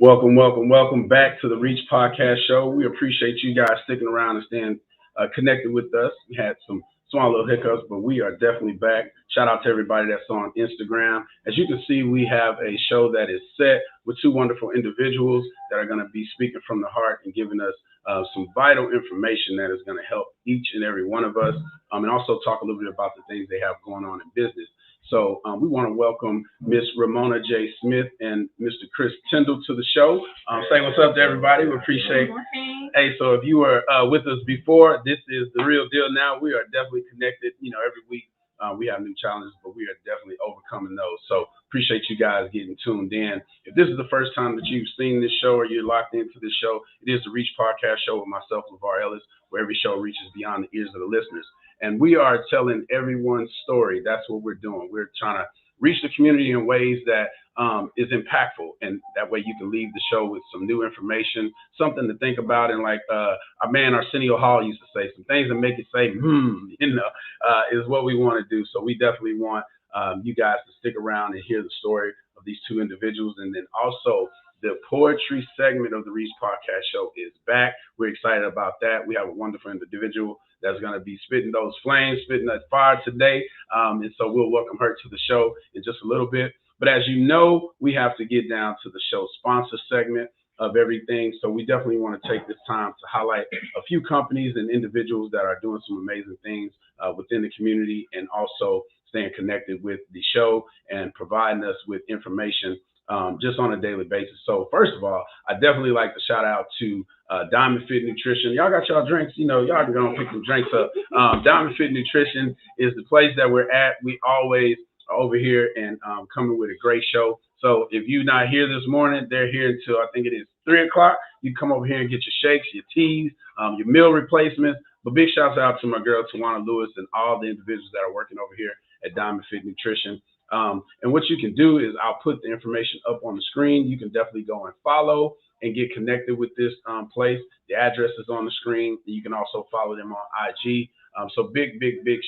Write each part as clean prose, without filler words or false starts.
Welcome back to the Reach Podcast Show. We appreciate you guys sticking around and staying connected with us. We had some small little hiccups, but we are definitely back. Shout out to everybody that's on Instagram. As you can see, we have a show that is set with two wonderful individuals that are going to be speaking from the heart and giving us some vital information that is going to help each and every one of us, and also talk a little bit about the things they have going on in business. So we want to welcome Miss Ramona J. Smith and Mr. Chris Tindle to the show. Say what's up to everybody. We appreciate it. Hey, so if you were with us before, this is the real deal now. We are definitely connected. Every week we have new challenges, but we are definitely overcoming those. So appreciate you guys getting tuned in. If this is the first time that you've seen this show or you're locked into this show, it is the Reach Podcast Show with myself, LeVar Ellis, where every show reaches beyond the ears of the listeners. And we are telling everyone's story. That's what we're doing. We're trying to reach the community in ways that is impactful. And that way you can leave the show with some new information, something to think about. And like our man Arsenio Hall used to say, some things that make you say, is what we want to do. So we definitely want you guys to stick around and hear the story of these two individuals. And then also the poetry segment of the Reach Podcast Show is back. We're excited about that. We have a wonderful individual that's going to be spitting those flames, spitting that fire today. And so we'll welcome her to the show in just a little bit. But as you know, we have to get down to the show sponsor segment of everything. So we definitely want to take this time to highlight a few companies and individuals that are doing some amazing things within the community and also staying connected with the show and providing us with information just on a daily basis. So first of all, I definitely like to shout out to Diamond Fit Nutrition. Y'all got y'all drinks, y'all can go and pick some drinks up. Diamond Fit Nutrition is the place that we're at. We always are over here and coming with a great show. So if you're not here this morning, they're here until I think it is 3 o'clock. You come over here and get your shakes, your teas, your meal replacements. But big shouts out to my girl, Tawana Lewis, and all the individuals that are working over here at Diamond Fit Nutrition. And what you can do is I'll put the information up on the screen. You can definitely go and follow and get connected with this place. The address is on the screen. You can also follow them on IG. So big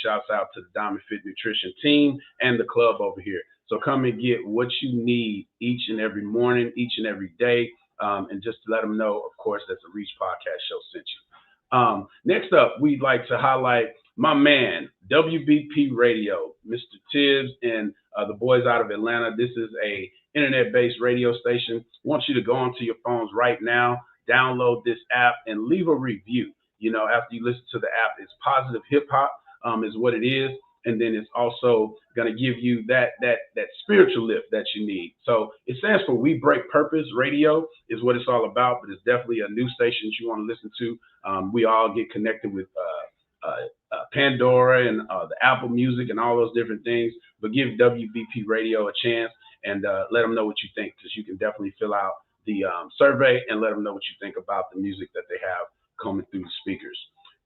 shouts out to the Diamond Fit Nutrition team and the club over here. So come and get what you need each and every morning, each and every day. And just to let them know, of course, that the Reach Podcast Show sent you. Next up, we'd like to highlight my man, WBP Radio, Mr. Tibbs and the boys out of Atlanta. This is a internet-based radio station. I want you to go onto your phones right now, download this app, and leave a review. After you listen to the app, it's positive hip hop is what it is. And then it's also going to give you that spiritual lift that you need. So it stands for We Break Purpose Radio is what it's all about, but it's definitely a new station that you want to listen to. We all get connected with Pandora and the Apple Music and all those different things, but give WBP Radio a chance and let them know what you think, because you can definitely fill out the survey and let them know what you think about the music that they have coming through the speakers.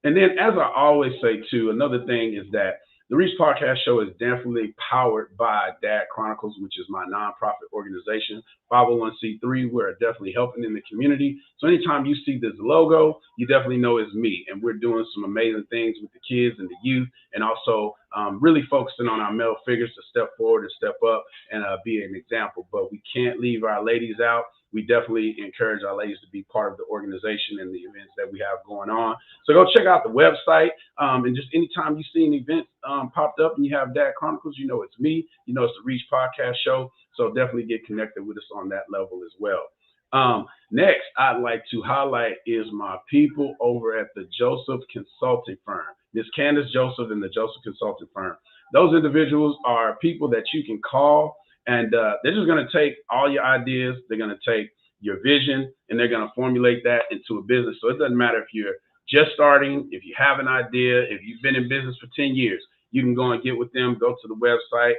And then, as I always say too, another thing is that the Reach Podcast Show is definitely powered by Dad Chronicles, which is my nonprofit organization, 501c3. We're definitely helping in the community. So anytime you see this logo, you definitely know it's me. And we're doing some amazing things with the kids and the youth, and also really focusing on our male figures to step forward and step up and be an example. But we can't leave our ladies out. We definitely encourage our ladies to be part of the organization and the events that we have going on. So go check out the website. And just anytime you see an event popped up and you have Dad Chronicles, you know it's me. You know it's the Reach Podcast Show. So definitely get connected with us on that level as well. Next, I'd like to highlight is my people over at the Joseph Consulting Firm. Miss Candace Joseph and the Joseph Consulting Firm. Those individuals are people that you can call. And they're just going to take all your ideas, they're going to take your vision, and they're going to formulate that into a business. So it doesn't matter if you're just starting, if you have an idea, if you've been in business for 10 years, you can go and get with them, go to the website,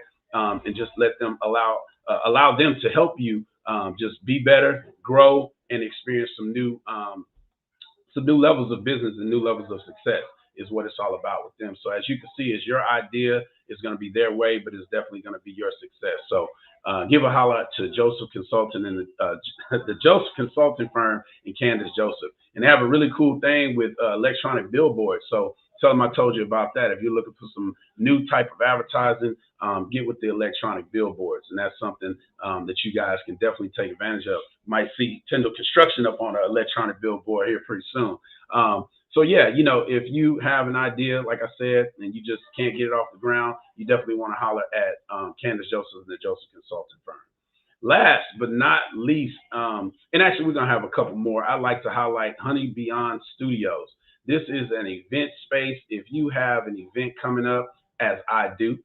and just let them allow them to help you just be better, grow, and experience some new levels of business and new levels of success is what it's all about with them. So as you can see, is your idea is going to be their way, but it's definitely going to be your success. So give a holler to Joseph Consulting and the Joseph Consulting Firm and Candace Joseph. And they have a really cool thing with electronic billboards. So tell them I told you about that. If you're looking for some new type of advertising, get with the electronic billboards, and that's something that you guys can definitely take advantage of. Might see Tindle Construction up on an electronic billboard here pretty soon. So yeah, if you have an idea, like I said, and you just can't get it off the ground, you definitely want to holler at Candace Joseph and the Joseph Consulting Firm. Last but not least, and actually we're gonna have a couple more. I like to highlight Honey Beyond Studios. This is an event space. If you have an event coming up, as I do,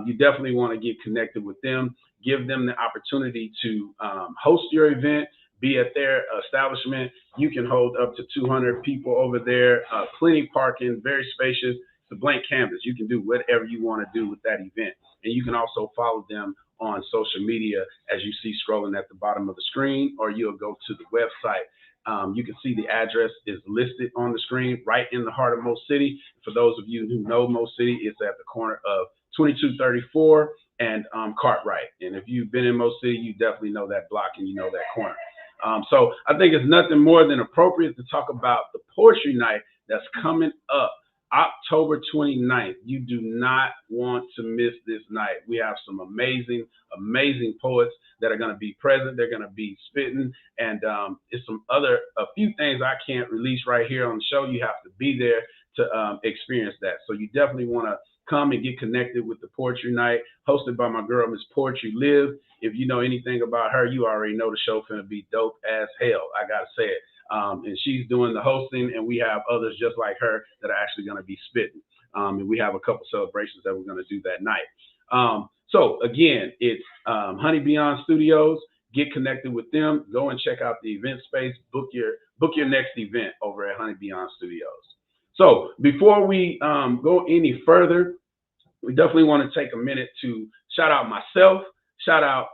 you definitely want to get connected with them. Give them the opportunity to host your event, be at their establishment. You can hold up to 200 people over there, plenty parking, very spacious. It's a blank canvas. You can do whatever you want to do with that event. And you can also follow them on social media as you see scrolling at the bottom of the screen, or you'll go to the website. You can see the address is listed on the screen right in the heart of Mo City. For those of you who know Mo City, it's at the corner of 2234 and Cartwright. And if you've been in Mo City, you definitely know that block and you know that corner. So I think it's nothing more than appropriate to talk about the poetry night that's coming up October 29th. You do not want to miss this night. We have some amazing, amazing poets that are going to be present. They're going to be spitting, and it's a few things I can't release right here on the show. You have to be there to experience that. So you definitely want to come and get connected with the poetry night hosted by my girl, Miss Poetry Live. If you know anything about her, you already know the show finna be dope as hell. I gotta say it. And she's doing the hosting, and we have others just like her that are actually going to be spitting. And we have a couple celebrations that we're going to do that night. So again, it's Honey Beyond Studios. Get connected with them. Go and check out the event space. Book your next event over at Honey Beyond Studios. So before we go any further, we definitely want to take a minute to shout out myself, shout out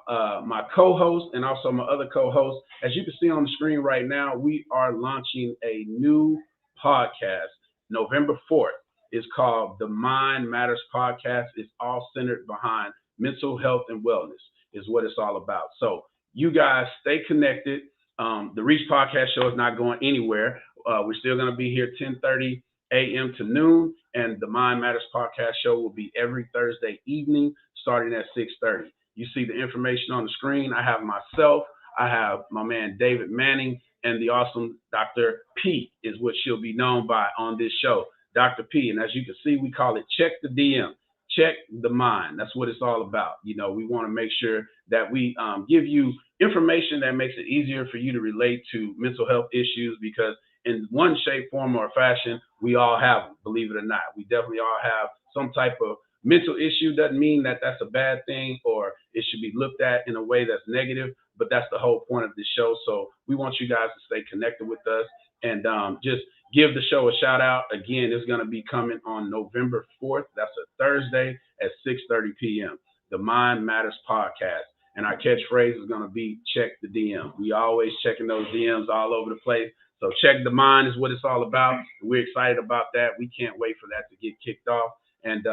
my co-host, and also my other co-host. As you can see on the screen right now, we are launching a new podcast November 4th. It's called The Mind Matters Podcast. It's all centered behind mental health and wellness is what it's all about. So you guys stay connected. The Reach Podcast Show is not going anywhere. We're still going to be here 10:30 a.m. to noon, and the Mind Matters Podcast Show will be every Thursday evening starting at 6:30. You see the information on the screen. I have myself, I have my man David Manning, and the awesome Dr. P is what she'll be known by on this show, Dr. P. And as you can see, we call it Check the DM, Check the Mind. That's what it's all about. We want to make sure that we give you information that makes it easier for you to relate to mental health issues, because in one shape, form, or fashion, we all have them, believe it or not. We definitely all have some type of mental issue. Doesn't mean that that's a bad thing or it should be looked at in a way that's negative, but that's the whole point of this show. So we want you guys to stay connected with us and just give the show a shout out. Again, it's going to be coming on November 4th. That's a Thursday at 6:30 p.m. The Mind Matters Podcast. And our catchphrase is going to be check the DM. We always checking those DMs all over the place. So check the mind is what it's all about. We're excited about that. We can't wait for that to get kicked off. And,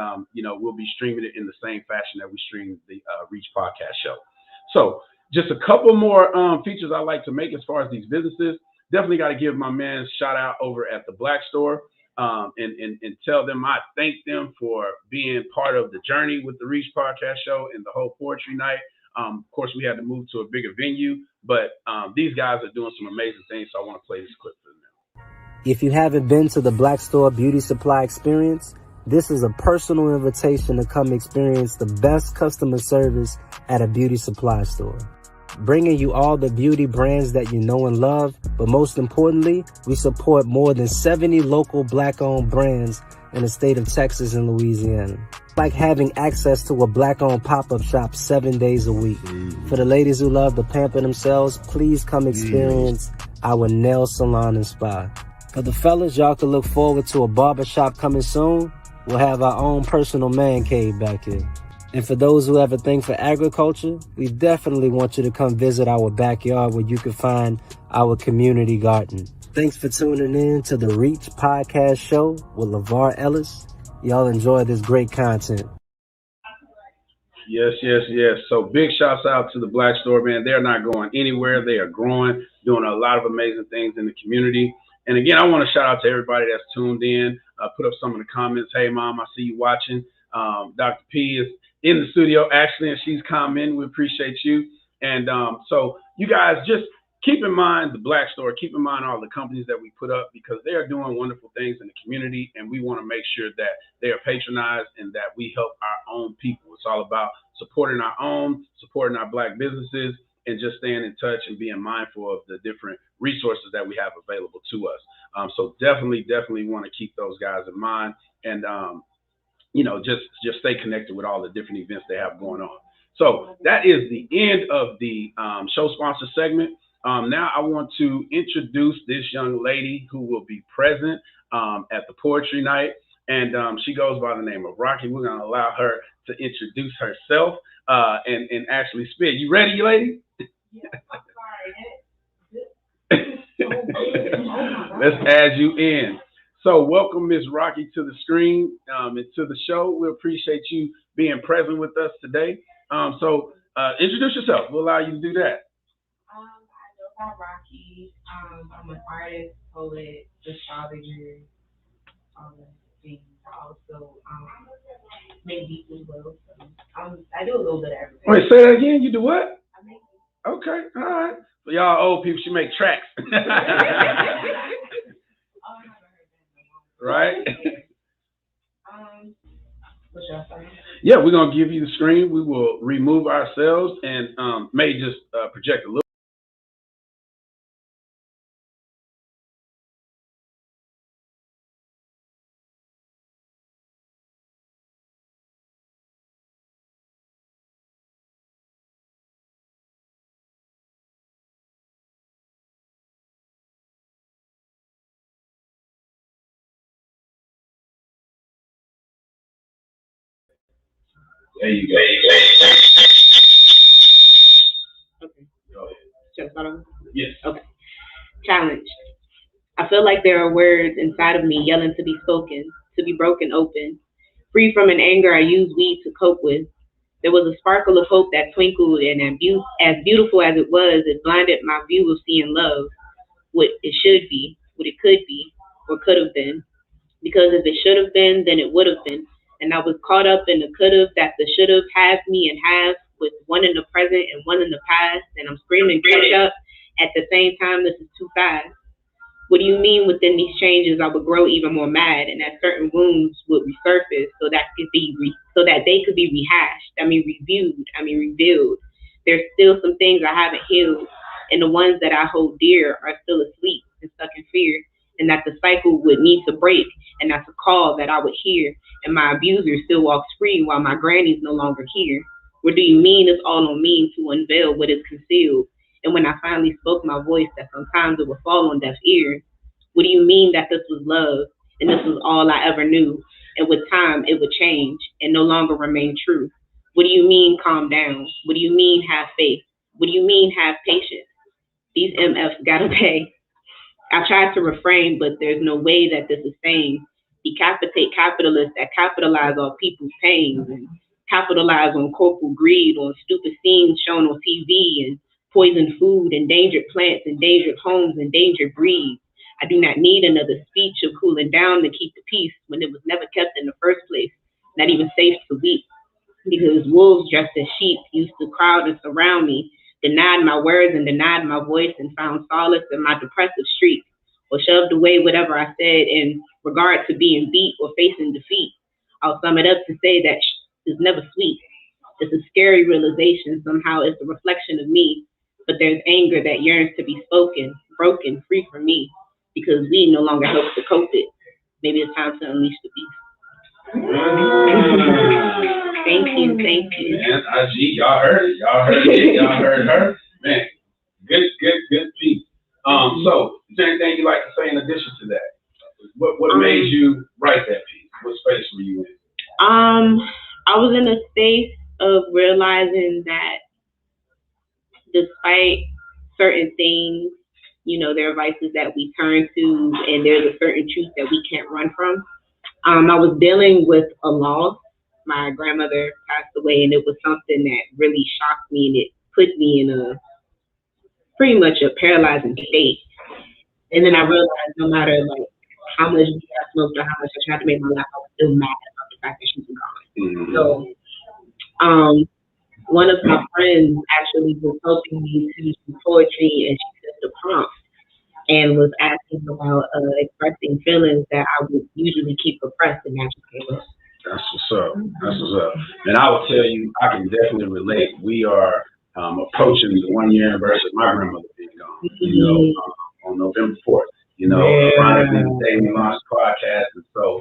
we'll be streaming it in the same fashion that we stream the Reach Podcast Show. So just a couple more features I like to make as far as these businesses. Definitely got to give my man a shout out over at the Black Store and tell them I thank them for being part of the journey with the Reach Podcast Show and the whole poetry night. Of course, we had to move to a bigger venue, but these guys are doing some amazing things, so I want to play this clip for them. If you haven't been to the Black Store Beauty Supply Experience, this is a personal invitation to come experience the best customer service at a beauty supply store. Bringing you all the beauty brands that you know and love, but most importantly, we support more than 70 local Black-owned brands in the state of Texas and Louisiana. Like having access to a Black-owned pop-up shop 7 days a week. For the ladies who love to pamper themselves, please come experience our nail salon and spa. For the fellas, y'all can look forward to a barbershop coming soon. We'll have our own personal man cave back here. And for those who have a thing for agriculture, we definitely want you to come visit our backyard where you can find our community garden. Thanks for tuning in to the Reach Podcast Show with LeVar Ellis. Y'all enjoy this great content. Yes. So big shouts out to the Black Store, man. They're not going anywhere. They are growing, doing a lot of amazing things in the community. And again, I want to shout out to everybody that's tuned in. Put up some of the comments. Hey, Mom, I see you watching. Dr. P is in the studio actually, and she's commenting. We appreciate you. And so you guys just keep in mind the Black Store. Keep in mind all the companies that we put up because they are doing wonderful things in the community, and we want to make sure that they are patronized and that we help our own people. It's all about supporting our own, supporting our Black businesses, and just staying in touch and being mindful of the different resources that we have available to us. So definitely want to keep those guys in mind, and just stay connected with all the different events they have going on. So that is the end of the show sponsor segment. Now I want to introduce this young lady who will be present at the poetry night, and she goes by the name of Rocky. We're going to allow her to introduce herself and actually spit. You ready, lady? Yeah, I'm sorry. Let's add you in. So welcome, Miss Rocky, to the screen and to the show. We appreciate you being present with us today. So introduce yourself. We'll allow you to do that. I know about Rocky. I'm an artist, poet, astrologer, all those things. I also make beats as well. So I do a little bit of everything. Wait, say that again. You do what? I make beats. Okay, all right. So y'all old people, she make tracks. Right? What's your sign? Yeah, we're going to give you the screen. We will remove ourselves and may just project a little. There you go. Okay. Go ahead. Should I start over? Yes. Okay. Challenge. I feel like there are words inside of me yelling to be spoken, to be broken open. Free from an anger I use weed to cope with. There was a sparkle of hope that twinkled, and as beautiful as it was, it blinded my view of seeing love, what it should be, what it could be, or could have been. Because if it should have been, then it would have been. And I was caught up in the could have that the should have has me and have, with one in the present and one in the past, and I'm screaming catch up at the same time. This is too fast. What do you mean within these changes I would grow even more mad, and that certain wounds would resurface so that so that they could be rehashed, revealed. There's still some things I haven't healed, and the ones that I hold dear are still asleep and stuck in fear, and that the cycle would need to break, and that's a call that I would hear, and my abuser still walks free while my granny's no longer here. What do you mean it's all on me to unveil what is concealed? And when I finally spoke my voice, that sometimes it would fall on deaf ears. What do you mean that this was love and this was all I ever knew? And with time, it would change and no longer remain true. What do you mean calm down? What do you mean have faith? What do you mean have patience? These MFs gotta pay. I tried to refrain, but there's no way that this is sane. Decapitate capitalists that capitalize on people's pains and capitalize on corporal greed, on stupid scenes shown on TV, and poisoned food, endangered plants, endangered homes, endangered breeds. I do not need another speech of cooling down to keep the peace when it was never kept in the first place, not even safe to weep, because wolves dressed as sheep used to crowd and surround me, denied my words and denied my voice, and found solace in my depressive streaks, or shoved away whatever I said in regard to being beat or facing defeat. I'll sum it up to say that is never sweet. It's a scary realization. Somehow it's a reflection of me, but there's anger that yearns to be spoken, broken, free from me, because we no longer help to cope it. Maybe it's time to unleash the beast. Thank you. Man, IG, y'all heard it. Y'all heard her. Man, good piece. So, is there anything you'd like to say in addition to that? What made you write that piece? What space were you in? I was in a space of realizing that despite certain things, there are vices that we turn to, and there's a certain truth that we can't run from. I was dealing with a loss. My grandmother passed away, and it was something that really shocked me, and it put me in pretty much a paralyzing state. And then I realized no matter like how much weed I smoked or how much I tried to make my life, I was still mad about the fact that she was gone. So one of my friends actually was helping me to do some poetry, and she took the prompt and was asking about expressing feelings that I would usually keep repressed, and that just came up. That's what's up. That's what's up. And I will tell you, I can definitely relate. We are approaching the 1 year anniversary of my grandmother being gone, on November 4th. Ironically, the day we launched the podcast. And so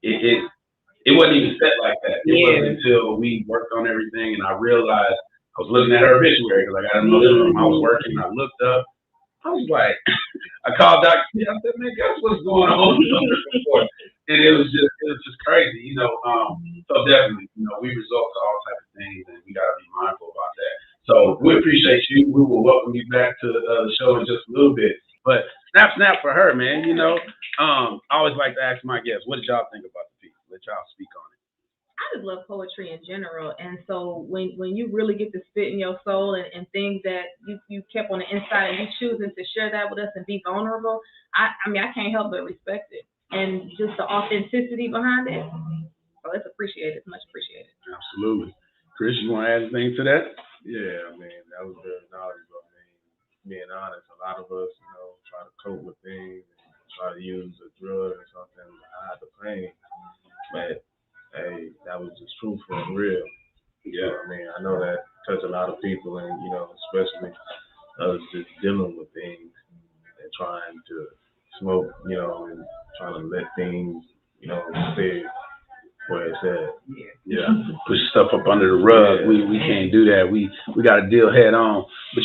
it wasn't even set like that. It wasn't until we worked on everything and I realized I was looking at her obituary because I got in the living room. I was working. I looked up. I was like, I called Dr. T. I said, man, guess what's going on? And it was just crazy, So definitely, we resort to all types of things, and we got to be mindful about that. So we appreciate you. We will welcome you back to the show in just a little bit. But snap for her, man. I always like to ask my guests, what did y'all think about the piece? Let y'all speak on it. I just love poetry in general, and so when you really get to spit in your soul and things that you kept on the inside, and you choosing to share that with us and be vulnerable, I mean I can't help but respect it, and just the authenticity behind it. So it's appreciated, much appreciated. Absolutely. Chris, you want to add anything to that? Yeah, I mean that was very knowledgeable. I mean, being honest, a lot of us, try to cope with things and try to use a drug or something to hide the pain, but hey, that was just truthful and real. Yeah, I mean, I know that touched a lot of people, and especially us just dealing with things and trying to smoke, and trying to let things, stay where it's at. Yeah, push stuff up under the rug. Yeah. We can't do that. We got to deal head on. But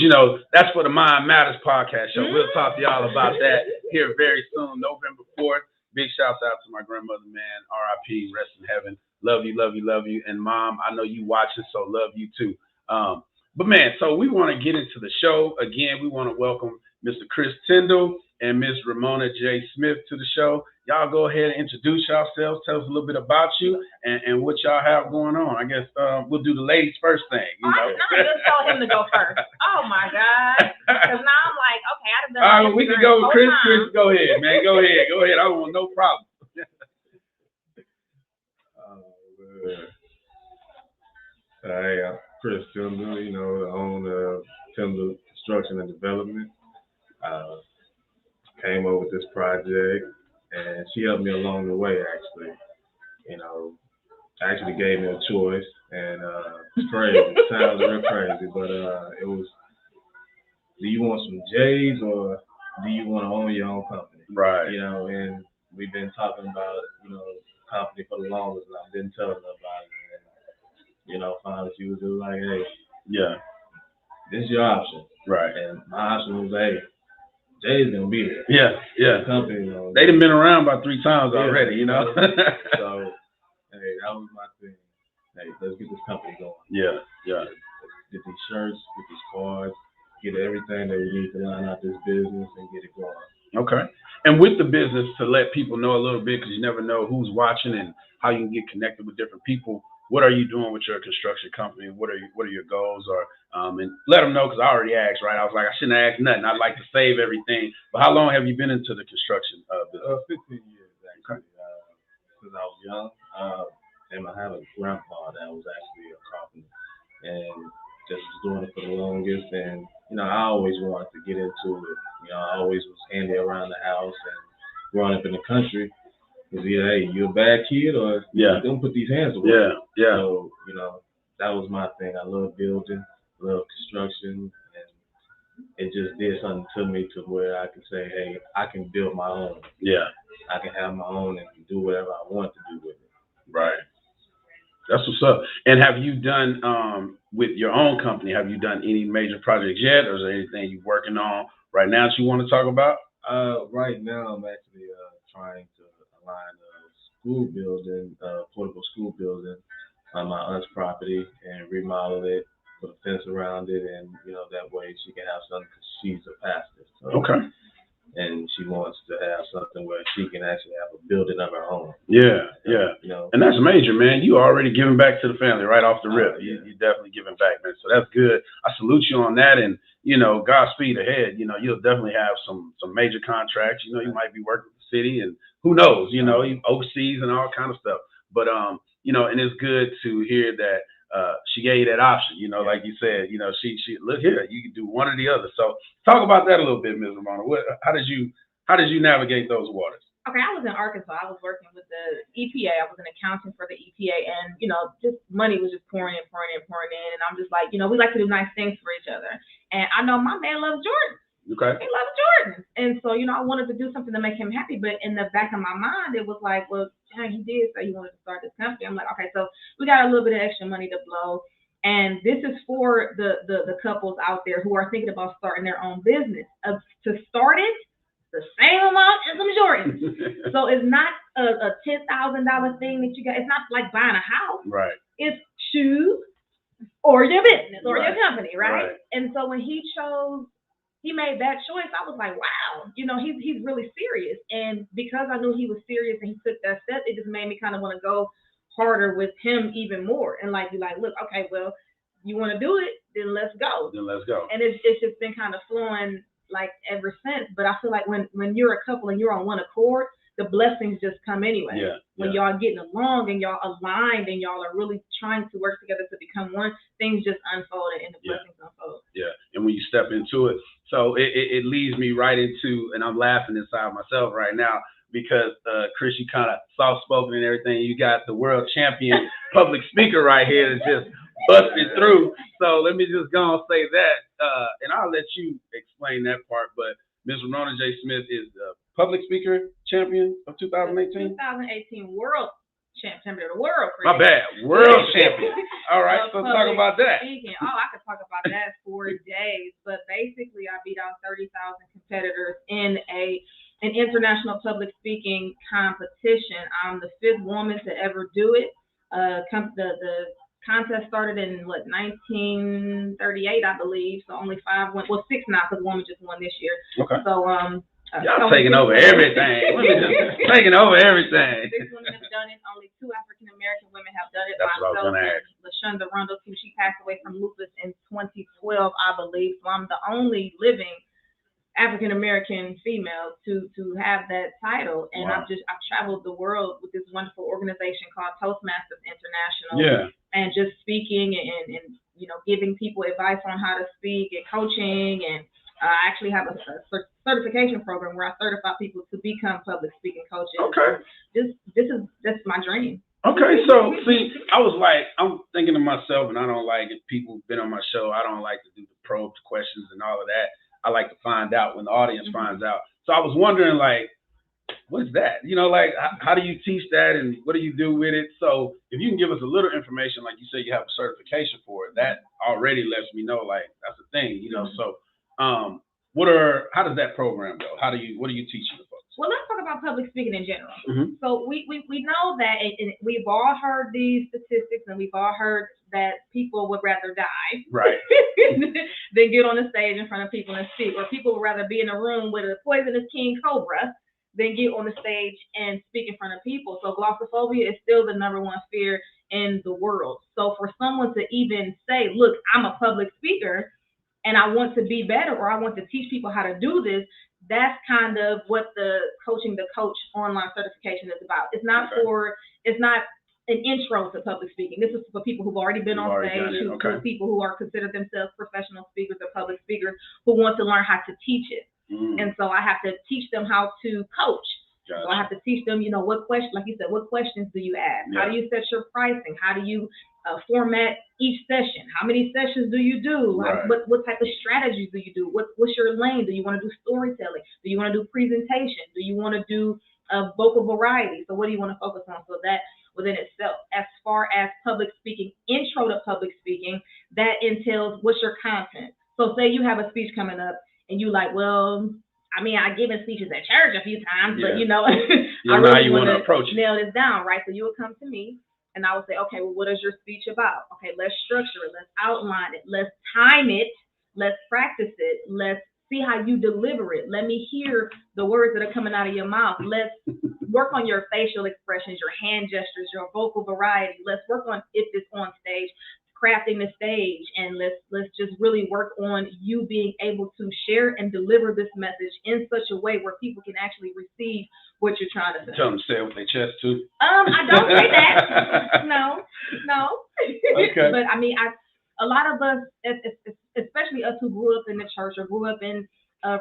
that's for the Mind Matters podcast show. We'll talk to y'all about that here very soon, November 4th. Big shouts out to my grandmother, man. R.I.P. Rest in heaven. Love you, love you, love you. And Mom, I know you watching, so love you too. But man, so we want to get into the show. Again, we want to welcome Mr. Chris Tindle and Miss Ramona J. Smith to the show. Y'all go ahead and introduce yourselves. Tell us a little bit about you and what y'all have going on. I guess we'll do the ladies first thing. No, I just told him to go first. Oh my God. Because now I'm like, okay, I've done. All right, we can go, Chris. Chris, go ahead, man. Go ahead. I don't want no problem. Hey, I'm Chris Tindle, the owner of Tindle Construction and Development. Came up with this project, and she helped me along the way, actually. Actually gave me a choice, and it's crazy. It sounds real crazy, but it was, do you want some J's or do you want to own your own company? Right. And we've been talking about, company for the longest, and I've been telling her about it. And, finally she was just like, hey, yeah, this is your option. Right. And my option was, hey, Jay's gonna be there. Yeah. The company, they done been around about 3 times already, So, hey, that was my thing. Hey, let's get this company going. Yeah. Let's get these shirts, get these cards, get everything that we need to line out this business and get it going. Okay. And with the business, to let people know a little bit, because you never know who's watching and how you can get connected with different people. What are you doing with your construction company? What are your goals? Or and let them know, because I already asked, right? I was like, I shouldn't ask nothing. I'd like to save everything. But how long have you been into the construction business? 15 years, actually. Since I was young. And I have a grandpa that was actually a carpenter. And just was doing it for the longest. And, I always wanted to get into it. I always was handy around the house. And growing up in the country, was either, hey, you a bad kid or don't put these hands away. Yeah. So, that was my thing. I love building, love construction, and it just did something to me to where I could say, hey, I can build my own. Yeah. I can have my own and do whatever I want to do with it. Right. That's what's up. And have you done, with your own company, have you done any major projects yet? Or is there anything you're working on right now that you want to talk about? Right now, I'm actually trying to align a school building, portable school building on my aunt's property and remodel it, put a fence around it, and that way she can have something, because she's a pastor. So, okay. And she wants to have something where she can actually have a building of her own. Yeah. And that's major, man. You already giving back to the family right off the rip. You're definitely giving back, man. So that's good. I salute you on that, and you know, Godspeed ahead. You know, you'll definitely have some major contracts. You know, you might be working with the city, and who knows, you know, overseas and all kind of stuff. But you know, and it's good to hear that she gave you that option. You know, like you said, you know, she look here, you can do one or the other. So talk about that a little bit, Ms. Ramona. How did you navigate those waters? Okay, I was in Arkansas. I was working with the EPA. I was an accountant for the EPA, and you know, just money was just pouring in. And I'm just like, you know, we like to do nice things for each other. And I know my man loves Jordan. Okay. He loves Jordan, and so you know, I wanted to do something to make him happy. But in the back of my mind, it was like, well, dang, he did say he wanted to start this company. I'm like, okay, so we got a little bit of extra money to blow. And this is for the couples out there who are thinking about starting their own business. To start it, the same amount as some Jordans. So it's not a $10,000 thing that you got. It's not like buying a house. Right. It's shoes or your business or Right. your company, right? Right. And so when he made that choice, I was like, wow, you know, he's really serious. And because I knew he was serious and he took that step, it just made me kind of want to go harder with him even more and like be like, look, okay, well, you want to do it, then let's go. And it's just been kind of flowing like ever since. But I feel like when you're a couple and you're on one accord, the blessings just come anyway. Yeah. When y'all getting along and y'all aligned and y'all are really trying to work together to become one, things just unfold and the blessings unfold. Yeah. And when you step into it, so it leads me right into, and I'm laughing inside myself right now because Chris, you kind of soft spoken and everything. You got the world champion public speaker right here that's just busted through. So let me just go and say that, and I'll let you explain that part. But Ms. Ramona J. Smith is the public speaker champion of 2018. 2018 world champion, the world. My bad, world champion. All right, so talk about that. Speaking. Oh, I could talk about that for days. But basically, I beat out 30,000 competitors in an international public speaking competition. I'm the 5th woman to ever do it. The contest started in 1938, I believe. So only 5 went. Well, 6 now because woman just won this year. Okay. So y'all taking over everything. Taking over everything. 6 women have done it. Only 2 African American women have done it. That's what I was gonna ask. LaShonda Rundle, she passed away from lupus in 2012, I believe. So I'm the only living African American female to have that title, and wow. I've traveled the world with this wonderful organization called Toastmasters International, and just speaking and you know, giving people advice on how to speak and coaching, and I actually have a certification program where I certify people to become public speaking coaches. Okay. That's my dream. Okay, so see, I'm thinking to myself, and I don't like it. People been on my show. I don't like to do the probed questions and all of that. I like to find out when the audience finds out. So I was wondering, like, what's that? You know, like, how do you teach that, and what do you do with it? So if you can give us a little information, like you say, you have a certification for it. That already lets me know, like, that's a thing. You know, so how does that program go? What are you teaching the folks? Well, let's talk about public speaking in general. Mm-hmm. So we know that, and we've all heard these statistics, and we've all heard that people would rather die right. than get on the stage in front of people and speak, or people would rather be in a room with a poisonous king cobra than get on the stage and speak in front of people. So glossophobia is still the #1 fear in the world. So for someone to even say, look, I'm a public speaker and I want to be better, or I want to teach people how to do this, that's kind of what the Coaching the Coach online certification is about. It's not an intro to public speaking. This is for people who've already been on stage, for people who are considered themselves professional speakers or public speakers who want to learn how to teach it. And so I have to teach them how to coach. Gotcha. So I have to teach them, you know, what questions, like you said, what questions do you ask? Yeah. How do you set your pricing? How do you format each session? How many sessions do you do? Right. What type of strategies do you do? What's your lane? Do you want to do storytelling? Do you want to do presentation? Do you want to do vocal variety? So what do you want to focus on? So that within itself, as far as public speaking, intro to public speaking, that entails what's your content. So say you have a speech coming up and you like, well, I mean, I've given speeches at church a few times, but you know, I really want to nail this down, right? So you would come to me and I would say, okay, well, what is your speech about? Okay, let's structure it. Let's outline it. Let's time it. Let's practice it. Let's see how you deliver it. Let me hear the words that are coming out of your mouth. Let's work on your facial expressions, your hand gestures, your vocal variety. Let's work on if it's on stage, crafting the stage, and let's just really work on you being able to share and deliver this message in such a way where people can actually receive what you're trying to say. Tell them to say it with their chest too. I don't say that. No. Okay. But I mean, a lot of us, especially us who grew up in the church or grew up in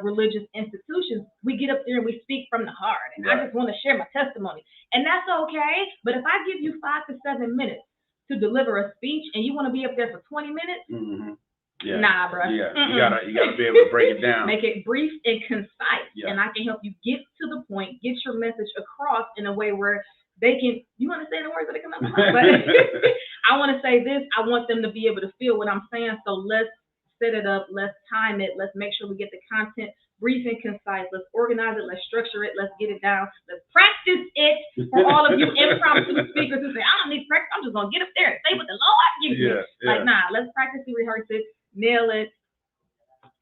religious institutions, we get up there and we speak from the heart, and I just want to share my testimony, and that's okay. But if I give you 5 to 7 minutes to deliver a speech, and you want to be up there for 20 minutes, nah, bro. Yeah, you gotta be able to break it down. Make it brief and concise, and I can help you get to the point, get your message across in a way where they can. You want to say the words that come out of my mouth, but I want to say this. I want them to be able to feel what I'm saying. So let's set it up. Let's time it. Let's make sure we get the content brief and concise. Let's organize it. Let's structure it. Let's get it down. Let's practice it for all of you impromptu speakers who say, I don't need practice. I'm just going to get up there and say what the Lord gives me. Like, nah, let's practice and rehearse it, nail it,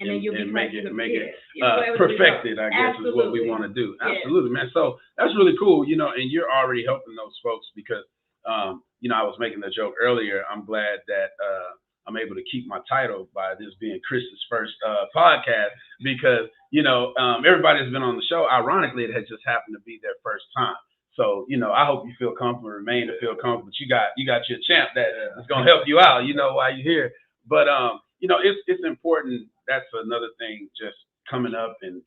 and then you'll be make it perfected, I guess, is what we want to do. Absolutely, man. So that's really cool, and you're already helping those folks because, I was making the joke earlier. I'm glad that I'm able to keep my title by this being Chris's first podcast because, everybody that's been on the show, ironically, it has just happened to be their first time. So, I hope you feel comfortable, remain to feel comfortable. But you got your champ that is going to help you out, while you're here. But, it's important. That's another thing just coming up and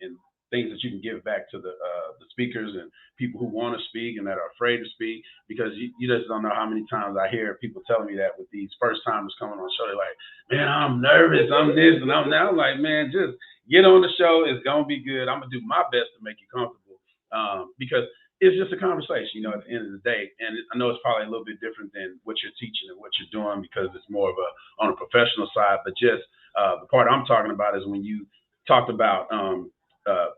things that you can give back to the speakers and people who want to speak and that are afraid to speak, because you just don't know how many times I hear people telling me that with these first timers coming on the show. They're like, man, I'm nervous. I'm this and I'm that. I'm like, man, just get on the show. It's going to be good. I'm going to do my best to make you comfortable because it's just a conversation, at the end of the day. And I know it's probably a little bit different than what you're teaching and what you're doing because it's more of on a professional side. But just the part I'm talking about is when you talked about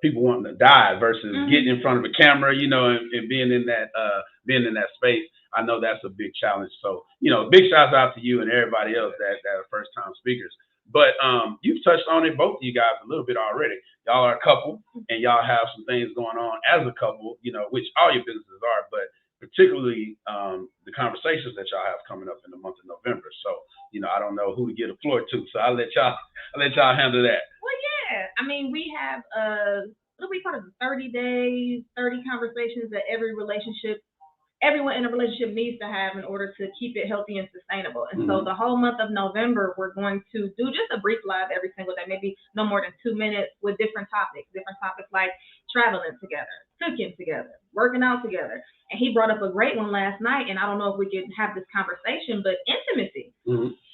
people wanting to die versus getting in front of a camera, and being in that space. I know that's a big challenge. So, big shouts out to you and everybody else that are first time speakers. But you've touched on it, both of you guys, a little bit already. Y'all are a couple and y'all have some things going on as a couple, which all your businesses are, but particularly the conversations that y'all have coming up in the month of November. So, I don't know who to get the floor to. So I'll let y'all handle that. Well, yeah. I mean, we have what do we call it? 30 days, 30 conversations that everyone in a relationship needs to have in order to keep it healthy and sustainable. And so the whole month of November, we're going to do just a brief live every single day, maybe no more than 2 minutes with different topics like traveling together, cooking together, working out together. And he brought up a great one last night, and I don't know if we could have this conversation, but intimacy.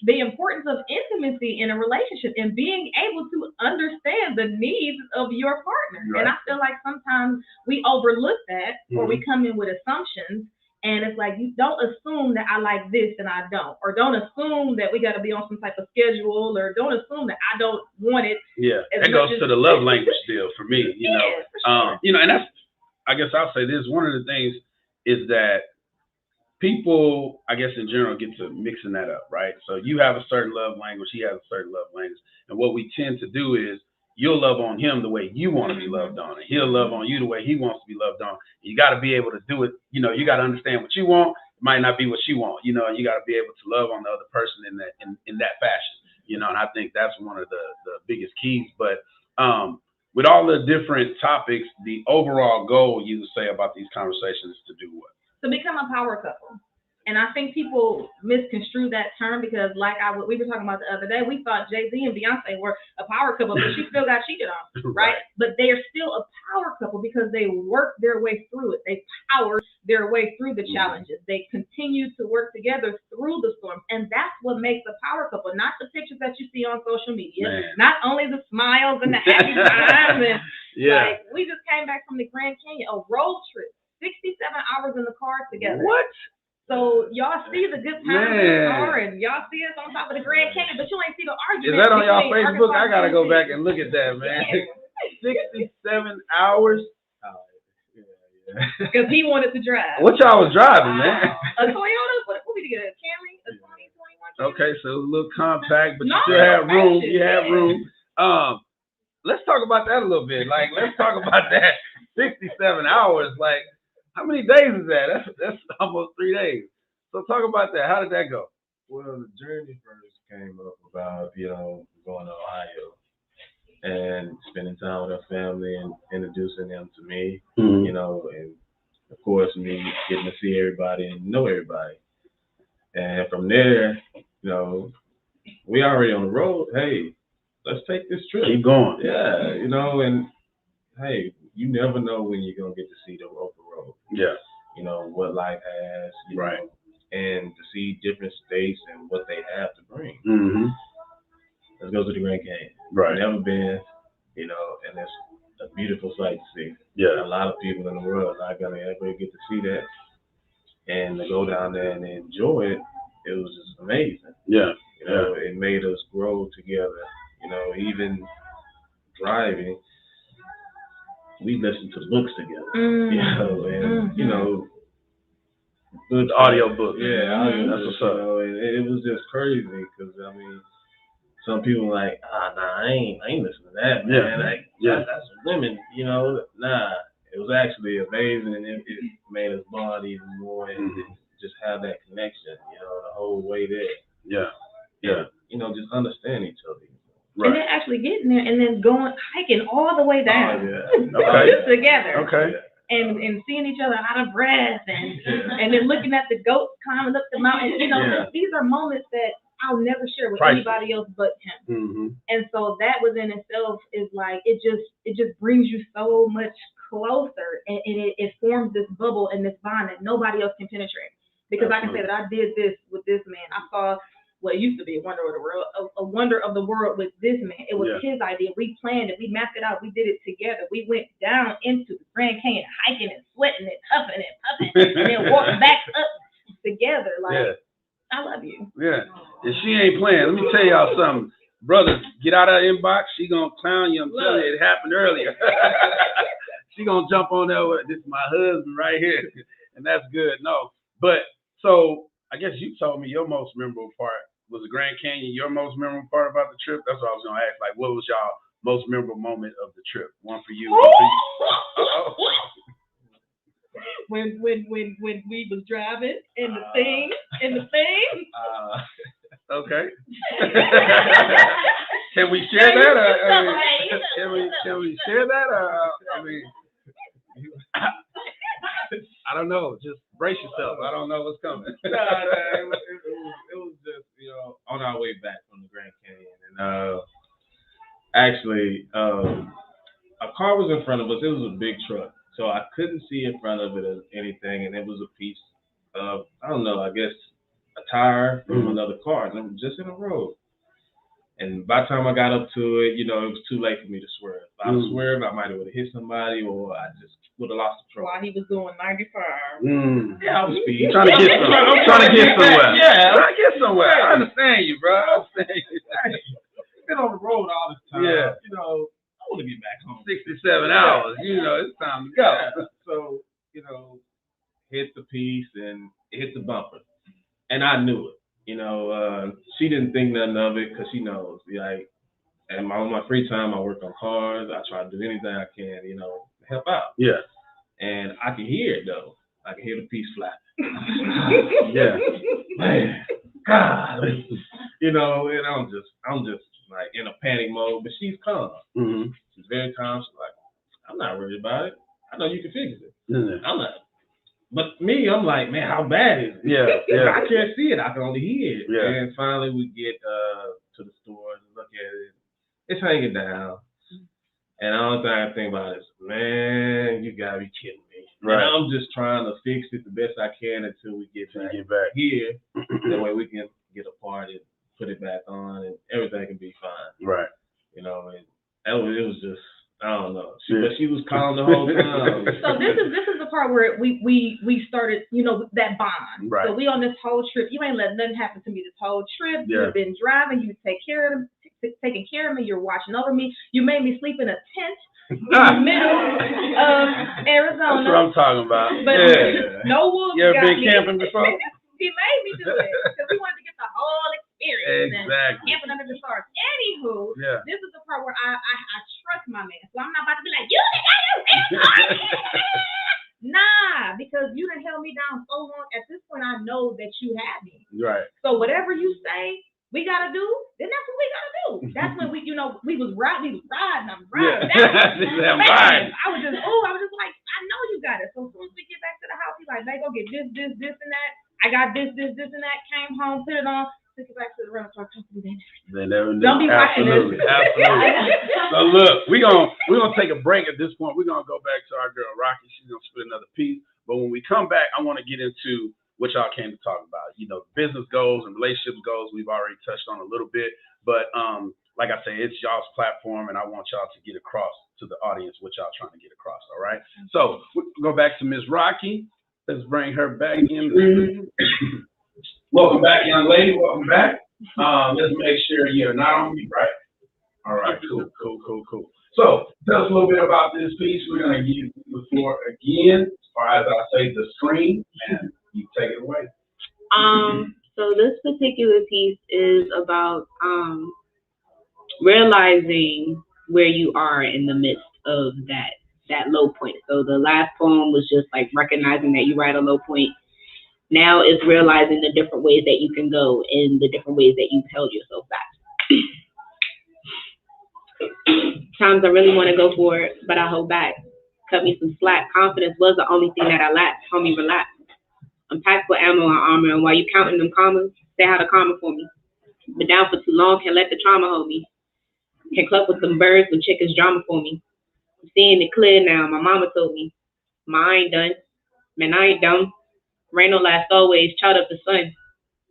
The importance of intimacy in a relationship and being able to understand the needs of your partner. Right. And I feel like sometimes we overlook that or we come in with assumptions. And it's like, you don't assume that I like this and I don't. Or don't assume that we got to be on some type of schedule. Or don't assume that I don't want it. Yeah, that goes to the love language deal for me. For sure. And that's, I guess I'll say this. One of the things is that people, I guess in general, get to mixing that up, right? So you have a certain love language. He has a certain love language. And what we tend to do is you'll love on him the way you want to be loved on, and he'll love on you the way he wants to be loved on. You got to be able to do it. You got to understand what you want. It might not be what she wants. And you got to be able to love on the other person in that fashion. And I think that's one of the biggest keys. But with all the different topics, the overall goal, you would say, about these conversations is to do what? To become a power couple. And I think people misconstrue that term because, we were talking about the other day, we thought Jay-Z and Beyonce were a power couple, but she still got cheated on, right? But they are still a power couple because they work their way through it. They power their way through the challenges. They continue to work together through the storms. And that's what makes a power couple, not the pictures that you see on social media, not only the smiles and the happy times. And we just came back from the Grand Canyon, a road trip, 67 hours in the car together. What? So y'all see the good times in the car, and y'all see us on top of the Grand Canyon, but you ain't see the argument. Is that on y'all Facebook? I gotta go back and look at that, man. 67 hours. Because he wanted to drive. What y'all was driving, man? A Toyota? What we get? A Camry? A 2021 Camry? Okay, so a little compact, but you still have room. You have room. Let's talk about that a little bit. Let's talk about that 67 hours. How many days is that? That's almost 3 days. So talk about that. How did that go? Well, the journey first came up about, going to Ohio and spending time with our family and introducing them to me, and of course me getting to see everybody and know everybody. And from there, we already on the road. Hey, let's take this trip. Keep going. Yeah, and hey, you never know when you're gonna get to see the open road. Yeah. What life has, right. And to see different states and what they have to bring. Mm-hmm. Let's go to the Grand Canyon. Right. Never been, and it's a beautiful sight to see. Yeah. A lot of people in the world are not gonna ever get to see that, and to go down there and enjoy it, it was just amazing. Yeah. It made us grow together. Even driving, we listened to books together. Good audio book. Yeah, audio that's books, what's up. And it was just crazy because some people were like, nah, I ain't listening to that, man. That's women, Nah, it was actually amazing, and it made us bond even more and just have that connection, the whole way there. Yeah. Just understand each other. Right. And then actually getting there and then hiking all the way down. Okay. Just together. Okay. And seeing each other out of breath and then looking at the goats climbing up the mountain. These are moments that I'll never share with anybody else but him. Mm-hmm. And so that within itself is like it just brings you so much closer, and it forms this bubble and this bond that nobody else can penetrate. Because I can say that I did this with this man. I saw what used to be a wonder of the world, a wonder of the world with this man. It was his idea. We planned it. We mapped it out. We did it together. We went down into the Grand Canyon, hiking and sweating and huffing and puffing, and then walked back up together. I love you. Yeah. And she ain't playing. Let me tell y'all something. Brothers, get out of her inbox. She gonna clown you. I'm telling you, it happened earlier. She gonna jump on there with, this is my husband right here. And that's good. No. But so I guess you told me your most memorable part was the Grand Canyon. Your most memorable part about the trip? That's what I was gonna ask. Like, what was y'all most memorable moment of the trip? One for you, one for you. When we was driving in the thing. Okay. Can we share that? Can we share that? I don't know. Just brace yourself. I don't know what's coming. It was just on our way back from the Grand Canyon, and actually a car was in front of us. It was a big truck, so I couldn't see in front of it as anything, and it was a piece of I guess a tire from another car, and it was just in the road. And by the time I got up to it, it was too late for me to swerve. If I swerved, I might have hit somebody, or I just would have lost control. While he was doing 95. Yeah, I was speeding. I'm trying to get somewhere. Yeah, trying to get somewhere. I understand you, bro. I understand you. Been on the road all this time. Yeah. I want to get back home. 67 hours. It's time to go. Yeah. So, hit the piece and hit the bumper. And I knew it. She didn't think nothing of it because she knows. And on my free time, I work on cars. I try to do anything I can, to help out. Yeah. And I can hear it though. I can hear the piece flap. Yeah. Man, God. And I'm just like in a panic mode. But she's calm. Mm-hmm. She's very calm. She's like, I'm not worried about it. I know you can fix it. Mm-hmm. I'm not. But me, I'm like, man, how bad is it? Yeah. I can't see it. I can only hear it. Yeah. And finally, we get to the store and look at it. It's hanging down. And the only thing I think about is, man, you gotta be kidding me. Right. And I'm just trying to fix it the best I can until we get back here. That way we can get a part and put it back on, and everything can be fine. Right. And it was just. I don't know. But she was calm the whole time. So this is the part where we started, that bond. Right. So we on this whole trip. You ain't let nothing happen to me this whole trip. Yeah. You've been driving. You taking care of me. You're watching over me. You made me sleep in a tent in the middle of Arizona. That's what I'm talking about. But no wolves. You ever been camping before? He made me do it because we wanted to get the whole experience. Exactly. And camping under the stars. Anywho, this is the part where I trust my man. So I'm not about to be like, you did that. Nah, because you done held me down so long. At this point, I know that you have me. Right. So whatever you say we gotta do, then that's what we gotta do. That's when we was riding. I'm riding. Yeah. I was just like, I know you got it. So as soon as we get back to the house, he's like, "Babe, go get this, and that. I got this, and that." Came home, put it on, took it back to the rental store company. They never knew. Don't be watching this. Absolutely. So look, we're gonna take a break at this point. We're gonna go back to our girl Rocky. She's gonna spit another piece. But when we come back, I want to get into what y'all came to talk about. Business goals and relationship goals. We've already touched on a little bit, but like I say, it's y'all's platform, and I want y'all to get across to the audience what y'all trying to get across. All right. So we'll go back to Miss Rocky. Let's bring her back in. Welcome back, young lady. Welcome back. Let's make sure you're not on mute, right? All right, cool. So tell us a little bit about this piece. We're going to give you the floor again, or as I say, the screen, and you take it away. So this particular piece is about realizing where you are in the midst of that low point. So the last poem was just like recognizing that you were at a low point. Now it's realizing the different ways that you can go and the different ways that you've held yourself back. Times I really want to go for it, but I hold back. Cut me some slack. Confidence was the only thing that I lacked. Homie, relax. I'm packed with ammo and armor, and while you counting them commas, say how to comma for me. Been down for too long, can't let the trauma hold me. Can cluck with some birds, some chickens drama for me. I'm seeing it clear now. My mama told me, I ain't done. Man, I ain't dumb. Rain don't last always. Child up the sun.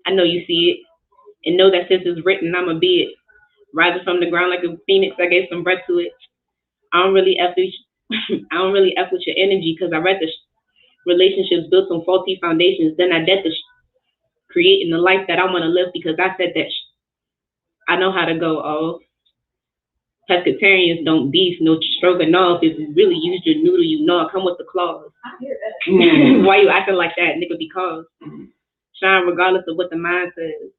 I know you see it, and know that since it's written, I'ma be it. Rising from the ground like a phoenix, I gave some breath to it. I don't really F with your energy, because I read the relationships built on faulty foundations. Then I dead the creating the life that I want to live, because I said that I know how to go off. Pescatarians don't beef, no stroganoff. If you really use your noodle, I come with the claws. I hear that. Why you acting like that, nigga? Because shine regardless of what the mind says.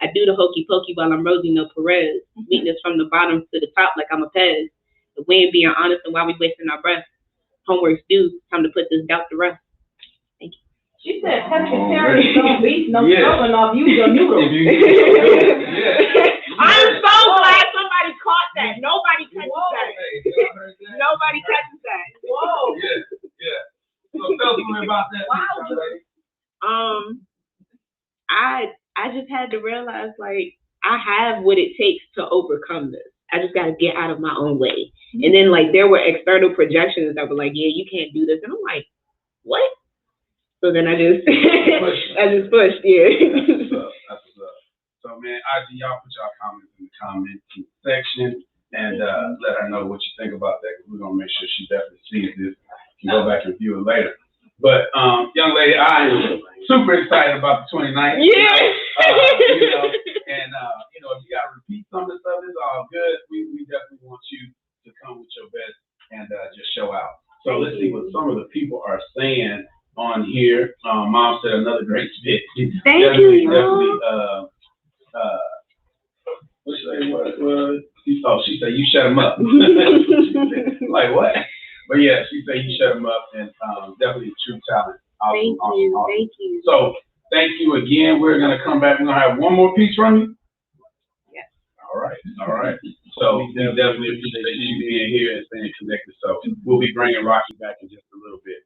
I do the hokey pokey while I'm Rosie, no Perez. Weakness from the bottom to the top like I'm a Pez. If we ain't being honest, and why we wasting our breath? Homework's due. Time to put this doubt to rest. Thank you. She said pescatarians don't beef, no stroganoff. Use your noodle. I'm so glad somebody caught that. Nobody catches that. Nobody catches that. Whoa. Yeah. So tell us a little about that. Wow. I just had to realize, like, I have what it takes to overcome this. I just got to get out of my own way. And then, like, there were external projections that were like, yeah, you can't do this. And I'm like, what? So then I just pushed, yeah. That's what's up. So, man, IG, y'all put y'all comments in the comment section and let her know what you think about that, because we're going to make sure she definitely sees this and go back and view it later. But, young lady, I am super excited about the 29th. Yeah. If you got to repeat some of the stuff, it's all good. We definitely want you to come with your best and just show out. So let's see what some of the people are saying on here. Mom said another great spit. Thank you. Definitely. She said you shut him up. Like what? But yeah, she said you shut him up, and definitely true talent. Awesome, awesome. Thank you. So thank you again. We're gonna come back. We're gonna have one more piece from you. Yes. All right. So we definitely appreciate you being here and staying connected. So we'll be bringing Rocky back in just a little bit.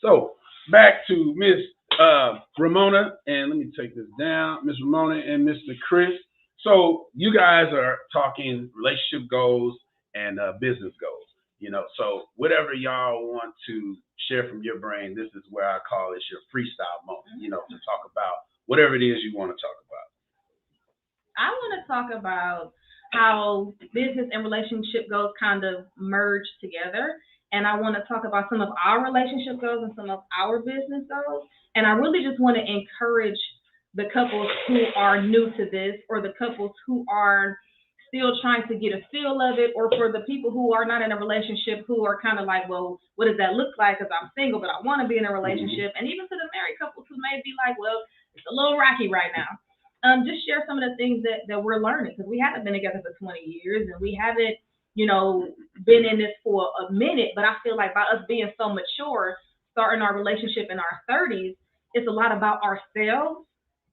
So back to Miss Ramona, and let me take this down. Miss Ramona and Mr. Chris. So you guys are talking relationship goals and business goals. So whatever y'all want to share from your brain, this is where I call it your freestyle moment, to talk about whatever it is you want to talk about. I want to talk about how business and relationship goals kind of merge together. And I want to talk about some of our relationship goals and some of our business goals. And I really just want to encourage the couples who are new to this, or the couples who are still trying to get a feel of it, or for the people who are not in a relationship, who are kind of like, well, what does that look like? Because I'm single, but I want to be in a relationship. And even to the married couples who may be like, well, it's a little rocky right now. Just share some of the things that we're learning, because we haven't been together for 20 years, and we haven't, been in this for a minute. But I feel like by us being so mature, starting our relationship in our 30s, it's a lot about ourselves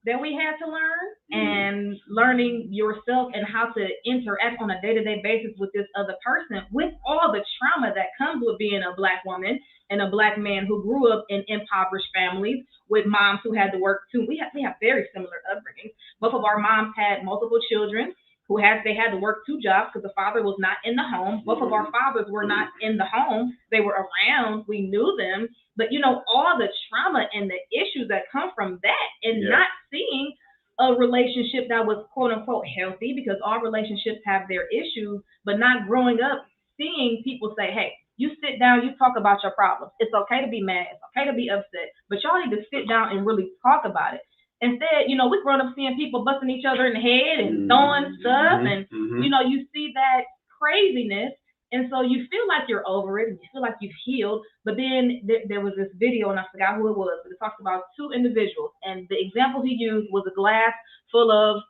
that we had to learn, and learning yourself and how to interact on a day-to-day basis with this other person, with all the trauma that comes with being a Black woman and a Black man who grew up in impoverished families with moms who had to work too. We have very similar upbringings. Both of our moms had multiple children they had to work 2 jobs because the father was not in the home. Both of our fathers were not in the home. They were around. We knew them. But, all the trauma and the issues that come from that, and not seeing a relationship that was quote unquote healthy, because all relationships have their issues, but not growing up seeing people say, hey, you sit down, you talk about your problems. It's okay to be mad. It's okay to be upset. But y'all need to sit down and really talk about it. Instead, we grown up seeing people busting each other in the head and throwing stuff, and you see that craziness, and so you feel like you're over it, and you feel like you've healed. But then there was this video, and I forgot who it was, but it talks about 2 individuals, and the example he used was a glass full of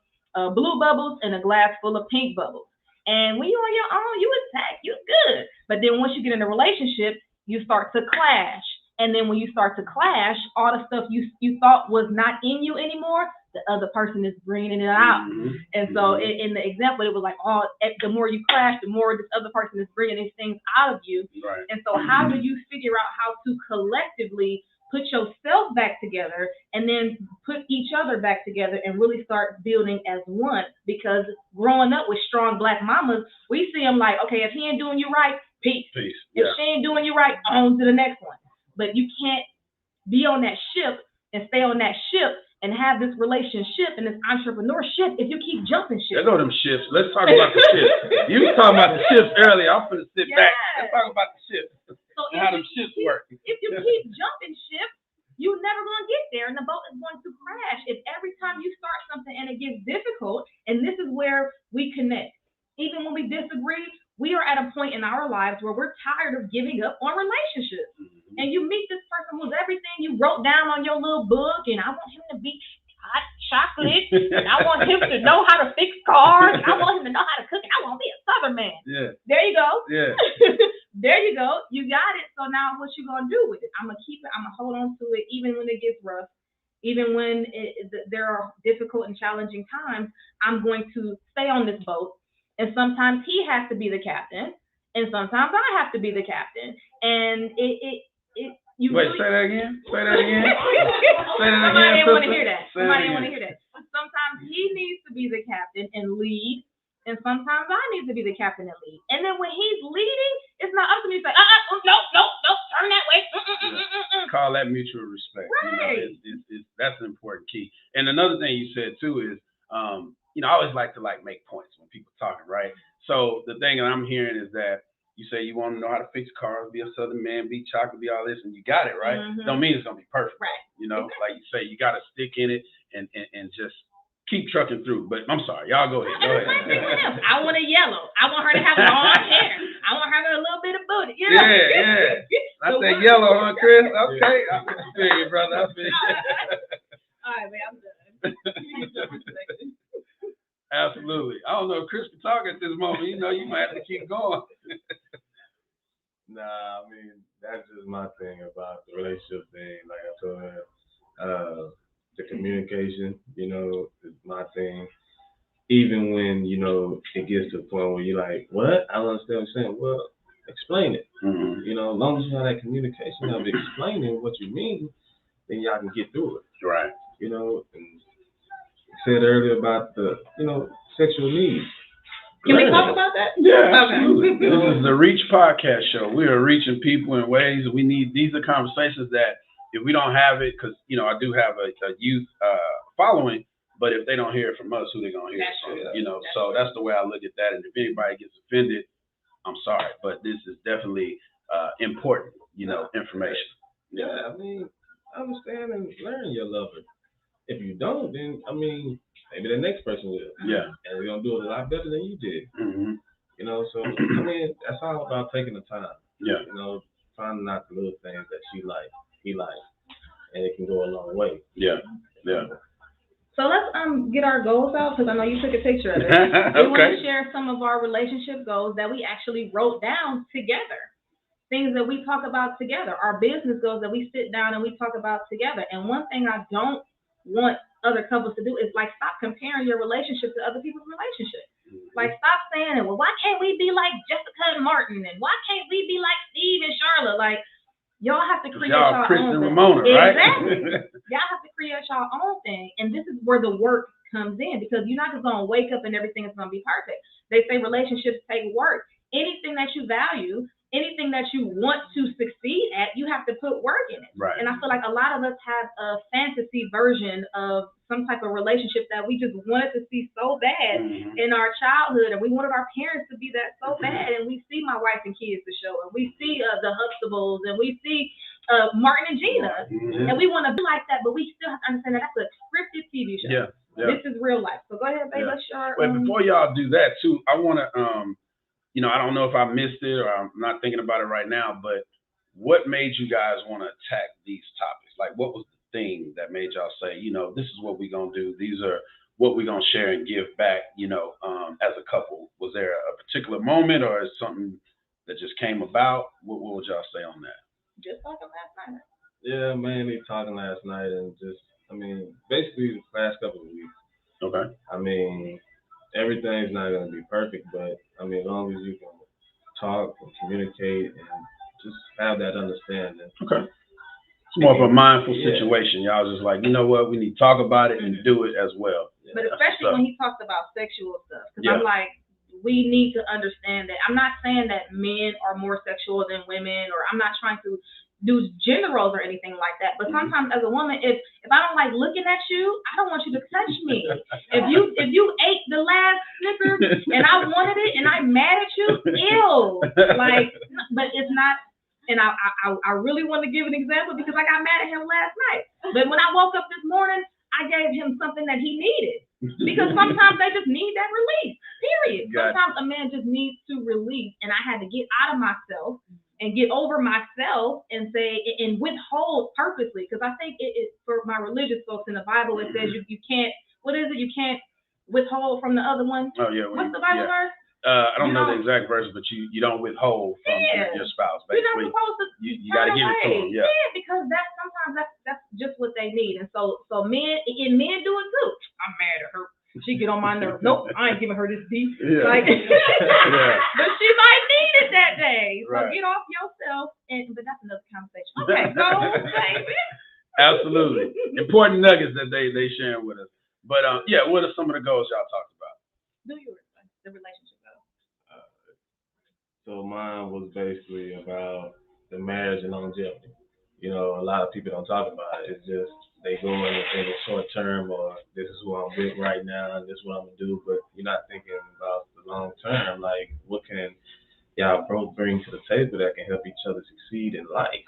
blue bubbles and a glass full of pink bubbles. And when you're on your own, you attack, you're good. But then once you get in a relationship, you start to clash. And then when you start to clash, all the stuff you thought was not in you anymore, the other person is bringing it out. And so in the example, it was like, the more you clash, the more this other person is bringing these things out of you. Right. And so how do you figure out how to collectively put yourself back together and then put each other back together and really start building as one? Because growing up with strong Black mamas, we see them like, okay, if he ain't doing you right, peace. If she ain't doing you right, on to the next one. But you can't be on that ship and stay on that ship and have this relationship and this entrepreneurship if you keep jumping ships. There go them ships. Let's talk about the ships. You were talking about the ships earlier. I'm going to sit back. Let's talk about the ships and how them ships work. If you keep jumping ships, you're never going to get there, and the boat is going to crash. If every time you start something and it gets difficult, and this is where we connect. Even when we disagree, we are at a point in our lives where we're tired of giving up on relationships. And you meet this person who's everything you wrote down on your little book, and I want him to be hot chocolate, and I want him to know how to fix cars, and I want him to know how to cook, and I want to be a Southern man. Yeah. There you go. Yeah. There you go. You got it. So now what you going to do with it? I'm going to keep it. I'm going to hold on to it even when it gets rough, even when there are difficult and challenging times. I'm going to stay on this boat. And sometimes he has to be the captain, and sometimes I have to be the captain. And you Wait, really... say that again? Say that again? Somebody didn't want to hear that. Somebody didn't want to hear that. Sometimes he needs to be the captain and lead, and sometimes I need to be the captain and lead. And then when he's leading, it's not up to me to say, no, turn that way. Call that mutual respect. Right. That's an important key. And another thing you said too is, I always like to make points when people talking, right? So the thing that I'm hearing is that you say you want to know how to fix cars, be a Southern man, be chocolate, be all this, and you got it, right? Don't mean it's gonna be perfect, right? Like you say, you got to stick in it and just keep trucking through. But I'm sorry, y'all go ahead. Go ahead. I want a yellow. I want her to have long hair. I want her to have a little bit of booty. Yeah. I said yellow, huh, Chris? Okay, I feel you, brother. I feel you. All right, man, I'm done. Absolutely. I don't know if Chris can talk at this moment. You might have to keep going. Nah, I mean, that's just my thing about the relationship thing. Like I told her, the communication, is my thing. Even when, it gets to the point where you're like, what? I don't understand what you're saying. Well, explain it. As long as you have that communication of explaining what you mean, then y'all can get through it. Right. And said earlier about the, sexual needs. Can we talk about that? Yeah, absolutely. Okay. This is the Reach Podcast Show. We are reaching people in ways that we need. These are conversations that if we don't have it, because, I do have a youth following, but if they don't hear it from us, who they going to hear it from? So that's the way I look at that. And if anybody gets offended, I'm sorry, but this is definitely important, information. Yeah, I mean, understand and learn your lover. If you don't, then, maybe the next person will. Yeah. And they're going to do it a lot better than you did. So, that's all about taking the time. Yeah. Finding out the little things that she likes, he likes, and it can go a long way. Yeah. So let's get our goals out, because I know you took a picture of it. Okay. We want to share some of our relationship goals that we actually wrote down together. things that we talk about together, our business goals that we sit down and we talk about together. And one thing I don't want other couples to do is like stop comparing your relationship to other people's relationships. Like stop saying, well, why can't we be like Jessica and Martin, and why can't we be like Steve and Charlotte? Like y'all have to create y'all Chris own and thing. Ramona, right? Exactly. Y'all have to create y'all own thing, and this is where the work comes in, because you're not just gonna wake up and everything is gonna be perfect. They say relationships take work. Anything that you value, anything that you want to succeed at, you have to put work in it. Right. And I feel like a lot of us have a fantasy version of some type of relationship that we just wanted to see so bad in our childhood, and we wanted our parents to be that so bad. And we see My Wife and Kids, the show, and we see the Huxtables, and we see Martin and Gina, and we want to be like that, but we still have to understand that that's a scripted TV show. Yeah. This is real life. So go ahead, babe. Let's share. Wait, before y'all do that too, I want to, I don't know if I missed it or I'm not thinking about it right now, but what made you guys want to attack these topics? Like, what was the thing that made y'all say, this is what we're going to do. These are what we're going to share and give back, as a couple. Was there a particular moment or is something that just came about? What would y'all say on that? Just talking last night. Yeah, mainly talking last night and just, basically the past couple of weeks. Okay. Everything's not going to be perfect, but as long as you can talk and communicate and just have that understanding. Okay. It's more of a mindful situation. Y'all just like, you know what, we need to talk about it and do it as well. But especially when he talks about sexual stuff, because I'm like, we need to understand that. I'm not saying that men are more sexual than women, or I'm not trying to do gender roles or anything like that. But sometimes as a woman, if I don't like looking at you, I don't want you to touch me. If you ate the last Snickers and I wanted it and I'm mad at you, ew. Like, but it's not. And I really want to give an example because I got mad at him last night. But when I woke up this morning, I gave him something that he needed. Because sometimes they just need that release, period. Sometimes a man just needs to release. And I had to get out of myself and get over myself and say, and withhold purposely. Because I think it for my religious folks in the Bible, it says you can't, what is it? You can't withhold from the other one. Oh, yeah. What's the Bible verse? I don't know the exact verse, but you don't withhold from your spouse. Basically, you're not supposed to. You got to give it to them. Yeah, because sometimes that's just what they need, and so men do it too. I'm mad at her. She get on my nerves. Nope, I ain't giving her this beef. Yeah. Like, but she might need it that day. So Right. get off yourself. But that's another conversation. Okay, so baby. Absolutely important nuggets that they sharing with us. But what are some of the goals y'all talked about? Do yours, the relationship goals. So mine was basically about the marriage and longevity. A lot of people don't talk about it. It's just they go in and think it's short term, or this is who I'm with right now and this is what I'm gonna do, but you're not thinking about the long term. Like, what can y'all both bring to the table that can help each other succeed in life?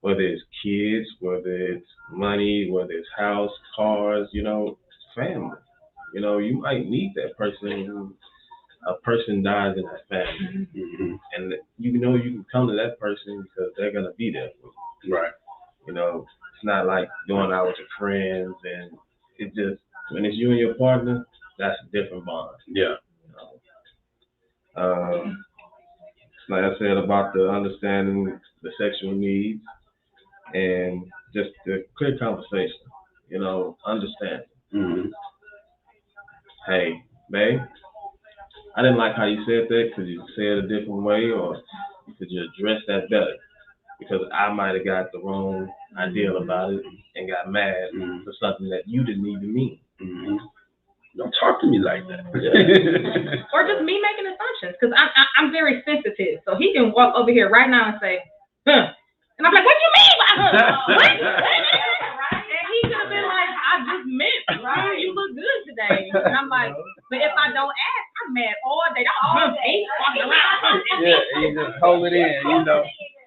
Whether it's kids, whether it's money, whether it's house, cars, family. You might need that person who a person dies in that family, and you can come to that person because they're gonna be there for you. Right. It's not like going out with your friends, and it just when it's you and your partner, that's a different bond. Yeah. Like I said about the understanding the sexual needs and just the clear conversation. Understanding. Hey, babe. I didn't like how you said that. Could you say it a different way, or could you address that better? Because I might have got the wrong idea about it and got mad for something that you didn't even mean. Don't talk to me like that. Or just me making assumptions, because I'm very sensitive. So he can walk over here right now and say, huh. And I'm like, what do you mean by huh? What? And he could have been like, I just meant, right? You look good today. And I'm like, but if I don't ask, I'm mad all day. All day. Walking around. Yeah, and you just hold it in,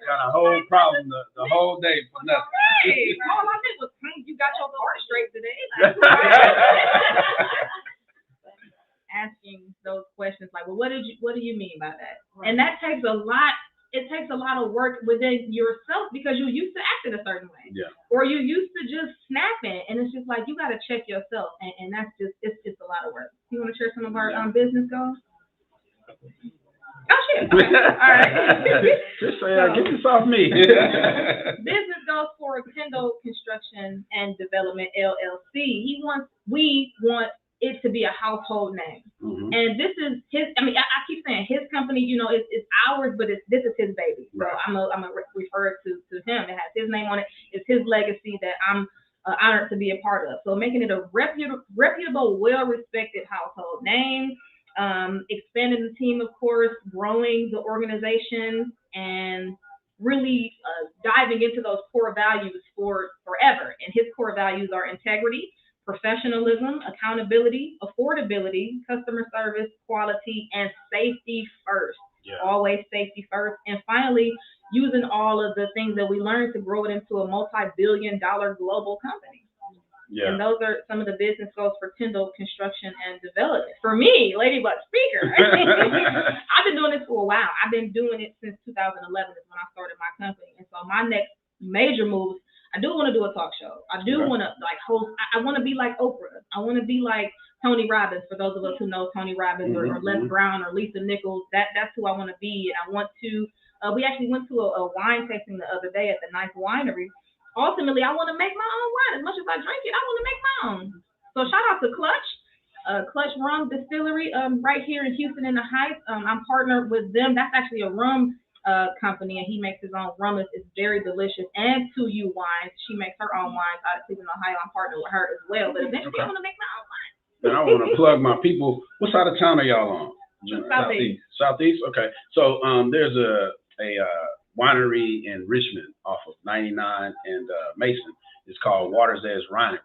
Got a whole problem the whole day for nothing. Right. All I did was, you got your car straight today. Like, asking those questions like, well, what do you mean by that? Right. And that takes a lot. It takes a lot of work within yourself because you used to act in a certain way. Yeah. Or you used to just snapping, and it's just like you got to check yourself, and that's just it's a lot of work. You want to share some of our business goals? Oh, shit. Okay. All right. Just say, get this off me. Business goes for Tindle Construction and Development LLC. We want it to be a household name. Mm-hmm. And this is his, I mean, I keep saying his company, you know, it's ours, but this is his baby. So Right. I'm going to refer it to him. It has his name on it. It's his legacy that I'm honored to be a part of. So making it a reputable, well-respected household name, expanding the team, of course, growing the organization, and really diving into those core values for forever. And his core values are integrity, professionalism, accountability, affordability, customer service, quality, and safety first. Yeah. Always safety first. And finally, using all of the things that we learned to grow it into a multi-billion-dollar global company. Yeah. And those are some of the business goals for Tindle Construction and Development. For me, Ladybug Speaker, I've been doing this for a while. I've been doing it since 2011 is when I started my company. And so my next major moves, I do want to do a talk show. I do want to like host. I want to be like Oprah. I want to be like Tony Robbins. For those of us who know Tony Robbins or Les Brown or Lisa Nichols, that's who I want to be. And I want to. We actually went to a wine tasting the other day at the Nice Winery. Ultimately, I want to make my own wine. As much as I drink it, I want to make my own. So shout out to Clutch Rum Distillery right here in Houston in the Heights. I'm partnered with them. That's actually a rum company, and he makes his own rum. It's very delicious. And 2U Wines. She makes her own wines out of Cleveland, Ohio. I'm partnered with her as well. But eventually, I want to make my own wine. And I want to plug my people. What side of town are y'all on? Southeast. Southeast? Okay. So there's a winery in Richmond off of 99 and Mason. It's called Water's Edge Winery.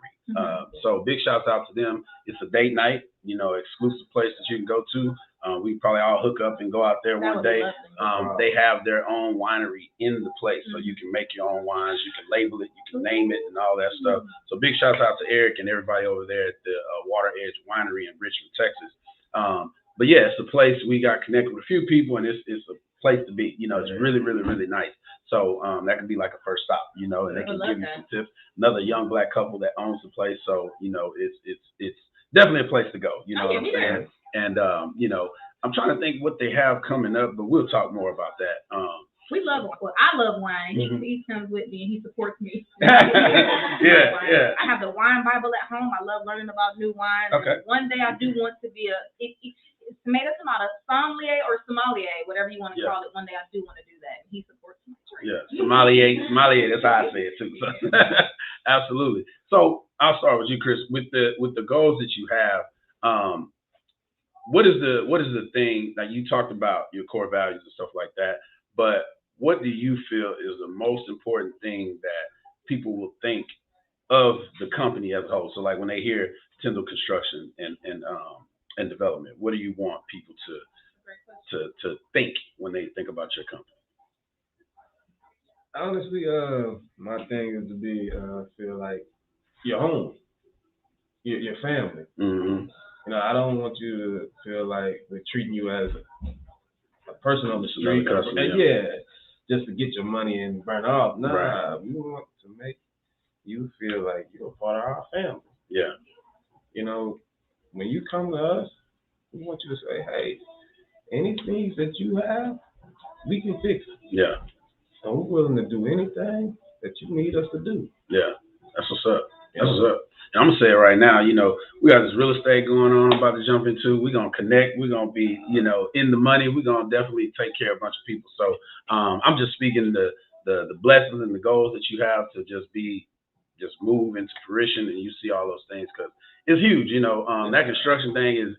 So big shouts out to them. It's a date night, you know, exclusive place that you can go to. We probably all hook up and go out there one day. They have their own winery in the place, so you can make your own wines, you can label it, you can name it, and all that stuff. So big shouts out to Eric and everybody over there at the Water Edge Winery in Richmond, Texas. But yeah, it's a place we got connected with a few people, and it's a place to be. You know, it's really, really, really nice. So that could be like a first stop, you know, and they can give you some tips. Another young black couple that owns the place, so you know, it's definitely a place to go. You know what I'm saying? And you know, I'm trying to think what they have coming up, but we'll talk more about that. We love wine. Well, I love wine. He comes with me and he supports me. Yeah. I have the wine Bible at home. I love learning about new wines. Okay. One day I do want to be tomato, sommelier or sommelier, whatever you want to call it. One day I do want to do that. He supports me. Yeah, sommelier. That's how I say it too. So, absolutely. So I'll start with you, Chris. With the goals that you have, what is the thing that you talked about your core values and stuff like that? But what do you feel is the most important thing that people will think of the company as a whole? So like when they hear Tindle Construction and Development, what do you want people to think when they think about your company? Honestly, my thing is to be feel like your home, your family. Mm-hmm. You know, I don't want you to feel like we're treating you as a person on the street. Just to get your money and burn off. Nah, right. We want to make you feel like you're a part of our family. Yeah. You know, when you come to us, we want you to say, hey, anything that you have, we can fix it. Yeah. And we're willing to do anything that you need us to do. Yeah. That's what's up. That's what's up. And I'm going to say it right now, you know, we got this real estate going on I'm about to jump into. We're going to connect. We're going to be, you know, in the money. We're going to definitely take care of a bunch of people. So I'm just speaking the blessings and the goals that you have to just move into fruition, and you see all those things because it's huge. You know, that construction thing is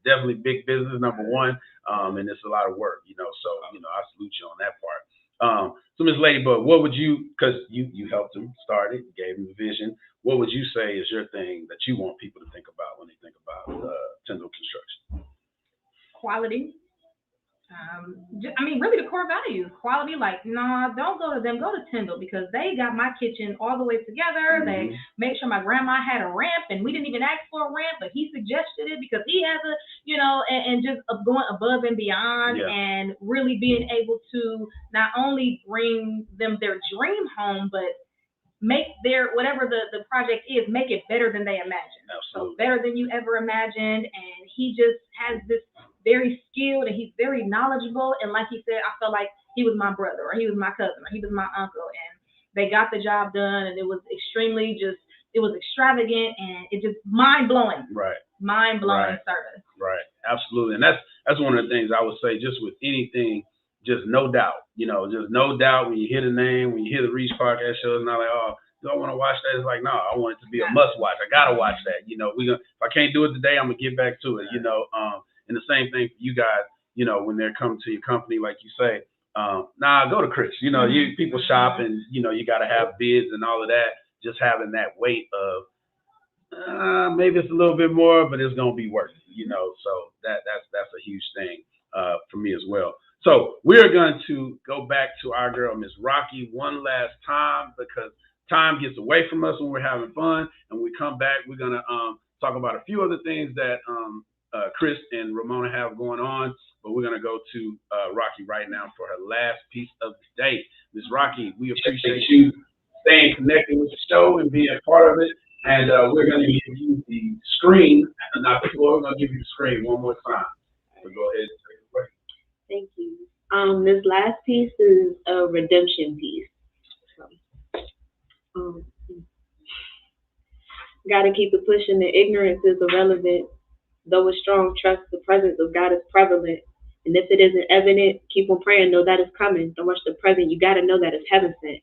definitely big business, number one, and it's a lot of work, you know. So, you know, I salute you on that part. So Ms. Ladybug, what would you, because you helped him start it, gave him the vision, what would you say is your thing that you want people to think about when they think about Tindle Construction? Quality. Really the core values. Quality, like, nah, don't go to them, go to Tindle, because they got my kitchen all the way together. They made sure my grandma had a ramp, and we didn't even ask for a ramp, but he suggested it because he has a, you know, and just going above and beyond, and really being able to not only bring them their dream home, but make their, whatever the project is, make it better than they imagined. Absolutely. So better than you ever imagined. And he just has this very skilled and he's very knowledgeable. And like he said, I felt like he was my brother or he was my cousin or he was my uncle. And they got the job done, and it was extremely it was extravagant and it just mind-blowing. Right. Mind-blowing service. Right. Absolutely. And that's one of the things I would say, just with anything, just no doubt, just no doubt when you hear the name, when you hear the Reach podcast show, it's not like, oh, do I want to watch that? It's like, no, I want it to be a must watch. I got to watch that. If I can't do it today, I'm going to get back to it, and the same thing for you guys, when they're coming to your company, like you say, go to Chris. People shop and, you got to have bids and all of that. Just having that weight of maybe it's a little bit more, but it's going to be worth it, So that's a huge thing for me as well. So we're going to go back to our girl, Miss Rocky, one last time, because time gets away from us when we're having fun. And when we come back, we're going to talk about a few other things that Chris and Ramona have going on. But we're going to go to Rocky right now for her last piece of the day. Ms. Rocky, we appreciate you staying connected with the show and being a part of it. And we're going to give you the screen, not the floor. We're going to give you the screen one more time. So go ahead and take it away. Thank you. This last piece is a redemption piece. Gotta keep it pushing. The ignorance is irrelevant. Though with strong trust, the presence of God is prevalent. And if it isn't evident, keep on praying. Know that it's coming. Don't rush the present. You gotta know that it's heaven sent.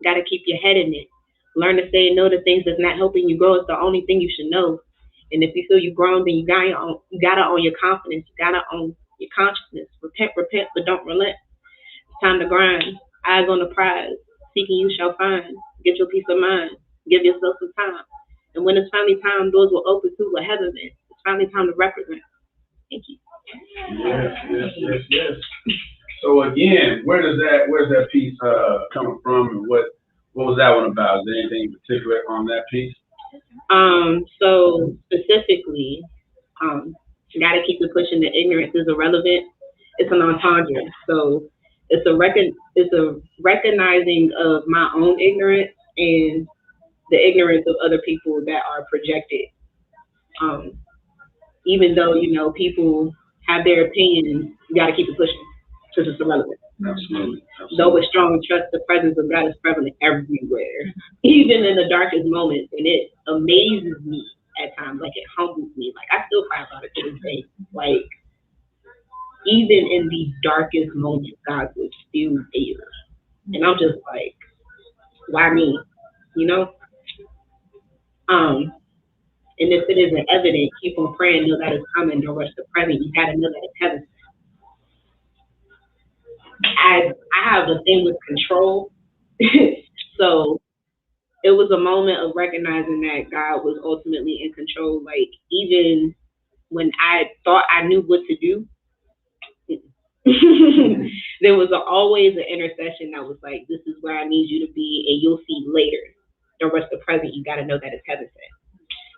Gotta keep your head in it. Learn to say no to things that's not helping you grow. It's the only thing you should know. And if you feel you've grown, then you gotta own your confidence. You gotta own your consciousness. Repent, but don't relent. It's time to grind. Eyes on the prize. Seeking you shall find. Get your peace of mind. Give yourself some time. And when it's finally time, doors will open to what heaven meant. It's finally time to represent. Thank you. Yes. So again, where's that piece coming from, and what was that one about? Is there anything in particular on that piece? So specifically, gotta keep it pushing. The ignorance is irrelevant. It's an entendre. So it's a recognizing of my own ignorance and the ignorance of other people that are projected. Even though, people have their opinions, you gotta keep it pushing because it's irrelevant. Absolutely. Though with strong trust, the presence of God is prevalent everywhere, even in the darkest moments. And it amazes me at times, like it humbles me. Like I still cry about it to this day. Like even in the darkest moments, God was still there. And I'm just like, why me? And if it isn't evident, keep on praying, know that it's coming, don't rush the present. You gotta know that it's heaven. I have a thing with control. So it was a moment of recognizing that God was ultimately in control. Like even when I thought I knew what to do, there was always an intercession that was like, this is where I need you to be, and you'll see later. Don't rush the present. You got to know that it's heaven sent.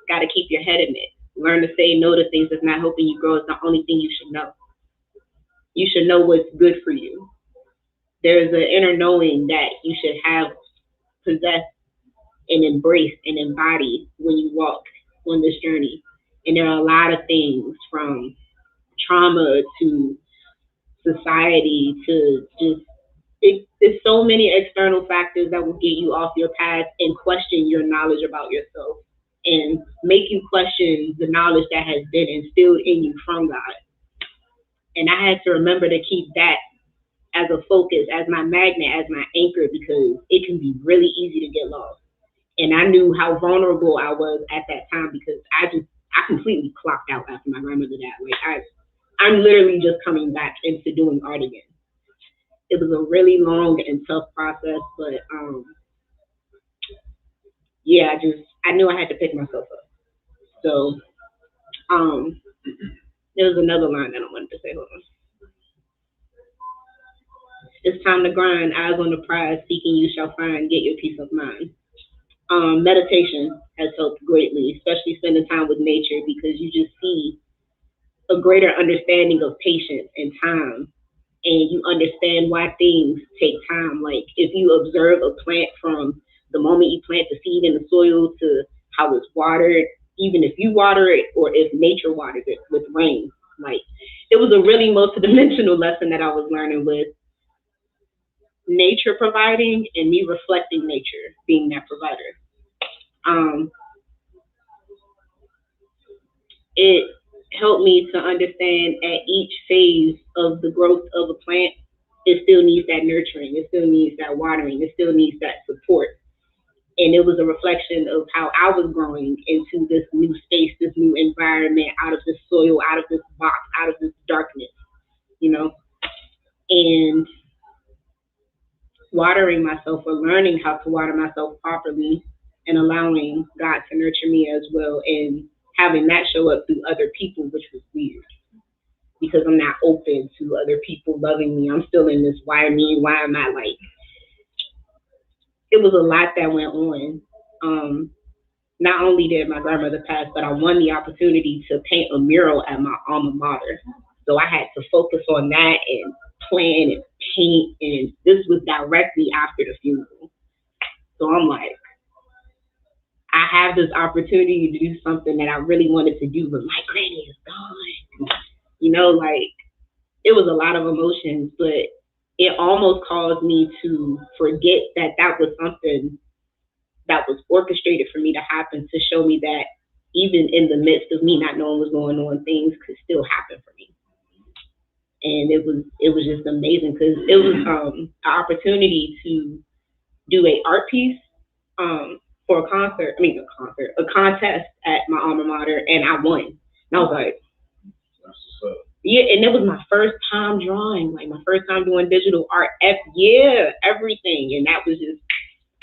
Got to keep your head in it. Learn to say no to things that's not helping you grow. It's the only thing you should know. You should know what's good for you. There's an inner knowing that you should have, possess, and embrace and embody when you walk on this journey. And there are a lot of things, from trauma to society to just, there's so many external factors that will get you off your path and question your knowledge about yourself and make you question the knowledge that has been instilled in you from God. And I had to remember to keep that as a focus, as my magnet, as my anchor, because it can be really easy to get lost. And I knew how vulnerable I was at that time because I completely clocked out after my grandmother died. Like I'm literally just coming back into doing art again. It was a really long and tough process, but I knew I had to pick myself up. So there was another line that I wanted to say. Hold on. It's time to grind, eyes on the prize, seeking you shall find, get your peace of mind. Meditation has helped greatly, especially spending time with nature, because you just see a greater understanding of patience and time, and you understand why things take time. Like if you observe a plant from the moment you plant the seed in the soil to how it's watered, even if you water it or if nature waters it with rain, like it was a really multidimensional lesson that I was learning with nature providing and me reflecting nature, being that provider. It helped me to understand at each phase of the growth of a plant, it still needs that nurturing, it still needs that watering, it still needs that support. And it was a reflection of how I was growing into this new space, this new environment, out of this soil, out of this box, out of this darkness, you know, and watering myself or learning how to water myself properly and allowing God to nurture me as well, and having that show up through other people, which was weird because I'm not open to other people loving me. I'm still in this why me, why am I, like, it was a lot that went on. Not only did my grandmother pass, but I won the opportunity to paint a mural at my alma mater. So I had to focus on that and plan and paint, and this was directly after the funeral. So I'm like, I have this opportunity to do something that I really wanted to do, but my granny is gone. You know, like, it was a lot of emotions, but it almost caused me to forget that that was something that was orchestrated for me to happen, to show me that even in the midst of me not knowing what's going on, things could still happen for me. And it was just amazing because it was an opportunity to do a art piece for a contest at my alma mater, and I won. And I was like, yeah, and it was my first time drawing, like my first time doing digital art. Everything, and that was just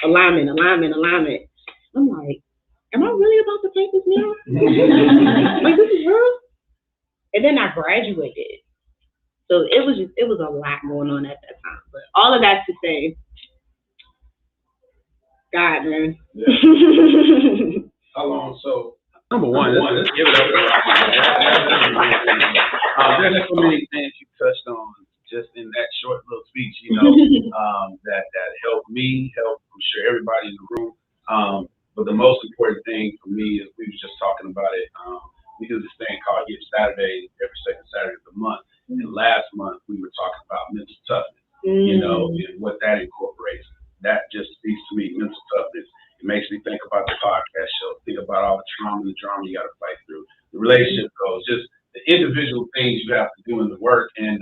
alignment. I'm like, am I really about to paint this mural? Like, this is real? And then I graduated. So it was a lot going on at that time. But all of that to say, God, man. Yeah. How long? So, number one, let's give it up. There's so many things you touched on just in that short little speech, you know, that helped me, helped, I'm sure, everybody in the room. But the most important thing for me is, we were just talking about it. We do this thing called Get Saturday every second Saturday of the month. And last month we were talking about mental toughness, you know, and what that incorporates. That just speaks to me, mental toughness. It makes me think about the podcast show, think about all the trauma and the drama you got to fight through, the relationship goals, just the individual things you have to do in the work. And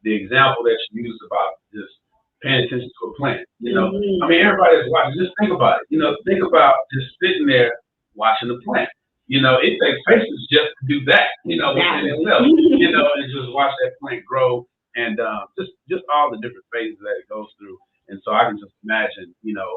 the example that you used about just paying attention to a plant, you know, I mean, everybody that's watching, just think about it, you know, think about just sitting there watching the plant. You know, it takes patience just to do that, you know, within itself, you know, and just watch that plant grow, and just all the different phases that it goes through. And so I can just imagine, you know,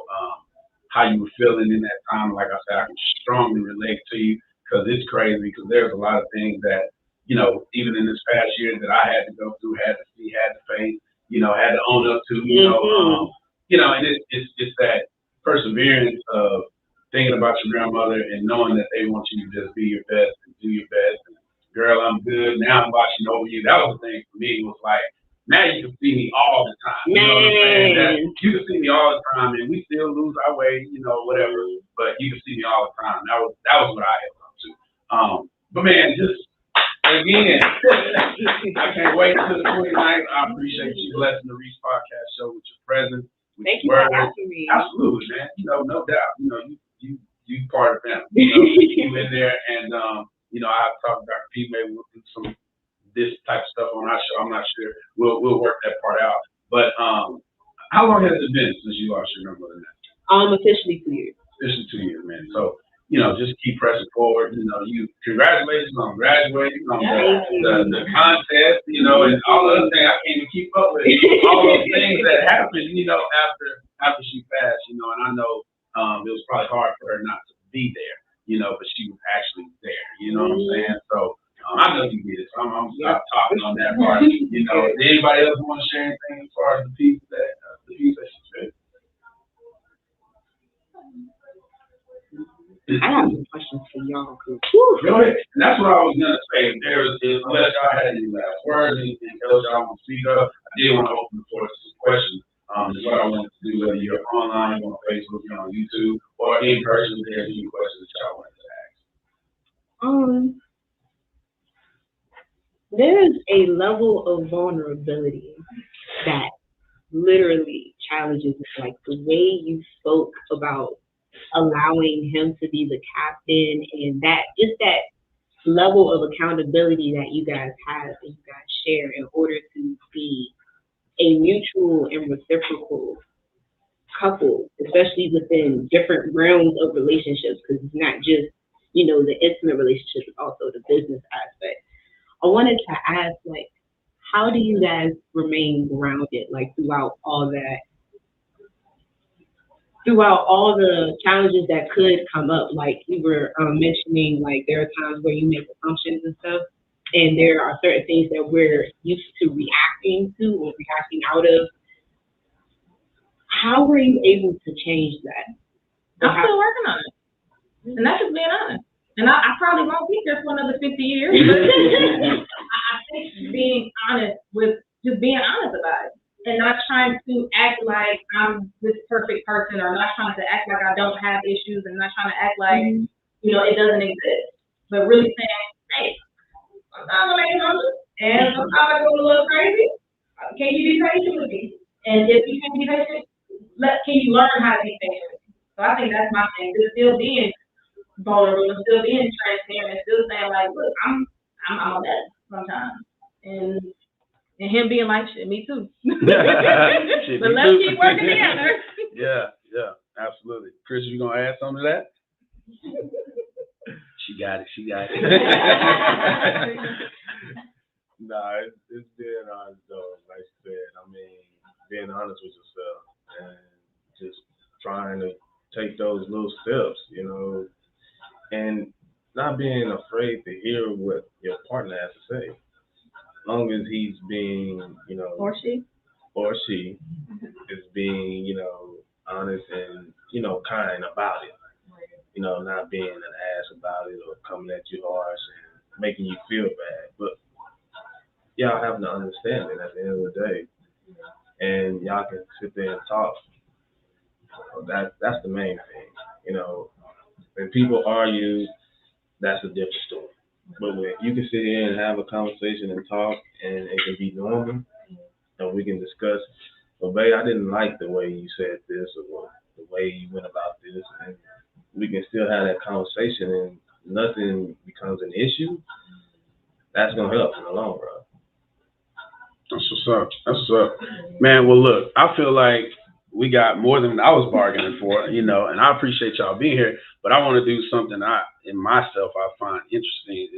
how you were feeling in that time. Like I said, I can strongly relate to you, because it's crazy, because there's a lot of things that, you know, even in this past year that I had to go through, had to see, had to face, you know, had to own up to, you know, and it's that perseverance of thinking about your grandmother and knowing that they want you to just be your best and do your best. And, girl, I'm good. Now I'm watching over you. That was the thing for me. It was like, now you can see me all the time. You know what I'm saying? That you can see me all the time, and we still lose our way, you know, whatever. But you can see me all the time. That was what I held up to. But man, just again, I can't wait until the 29th. I appreciate you blessing the Reach Podcast Show with your presence. Thank you for asking me. Absolutely, man. You know, no doubt. You know, you part of them. You know, you in there, and you know, I've talked to Dr. P. Maybe we'll do some this type of stuff on our show. I'm not sure. We'll work that part out. But how long has it been since you lost your grandmother now? Officially 2 years. Officially 2 years, man. So, you know, just keep pressing forward. You know, congratulations on graduating, on the contest, you know, and all the other things. I can't even keep up with all those things that happened, you know, after she passed, you know. And I know it was probably hard for her not to be there, you know, but she was actually there, you know what I'm saying? So I know you did it, so I'm gonna stop talking on that part. You know, did anybody else want to share anything as far as the piece that she said? I have some questions for y'all. Go ahead. And that's what I was gonna say. Unless y'all had any last words, anything else y'all want to speak up, I did want to open the floor to some questions. Is what I wanted to do, whether you're online, you're on Facebook, you're on YouTube, or in person. If there's any questions that y'all wanted to ask. There's a level of vulnerability that literally challenges me. Like the way you spoke about allowing him to be the captain and that just that level of accountability that you guys have and you guys share in order to be a mutual and reciprocal couple, especially within different realms of relationships, because it's not just, the intimate relationship, it's also the business aspect. I wanted to ask, like, how do you guys remain grounded, like, throughout all the challenges that could come up? Like you were mentioning, like, there are times where you make assumptions and stuff, and there are certain things that we're used to reacting to or reacting out of. How were you able to change that? Or I'm how, still working on it, and that's just being honest. And I probably won't be here for another 50 years, but I think being honest with just being honest about it and not trying to act like I'm this perfect person or not trying to act like I don't have issues and not trying to act like, it doesn't exist. But really saying, hey, sometimes I make numbers and sometimes I go a little crazy. Can you be patient with me? And if you can be patient, can you learn how to be patient? So I think that's my thing. Just still being vulnerable and still being transparent and still saying like, look, I'm a mess sometimes. And him being like, shit, me too. Shit, But me let's too. keep working together. Yeah, absolutely. Chris, you gonna add something to that? She got it. Nah, it's being honest though. Like I said, I mean, being honest with yourself and just trying to take those little steps, and not being afraid to hear what your partner has to say. As long as he's being, Or she. or she is being, honest and, kind about it. Not being an ass about it or coming at you harsh and making you feel bad. But y'all have to understand it at the end of the day. And y'all can sit there and talk. That's the main thing. When people argue, that's a different story. But when you can sit here and have a conversation and talk, and it can be normal, and we can discuss, well, babe, I didn't like the way you said this or the way you went about this, and we can still have that conversation, and nothing becomes an issue. That's gonna help in the long run. That's what's up. Man, well, look, I feel like we got more than I was bargaining for, and I appreciate y'all being here, but I want to do something in myself I find interesting.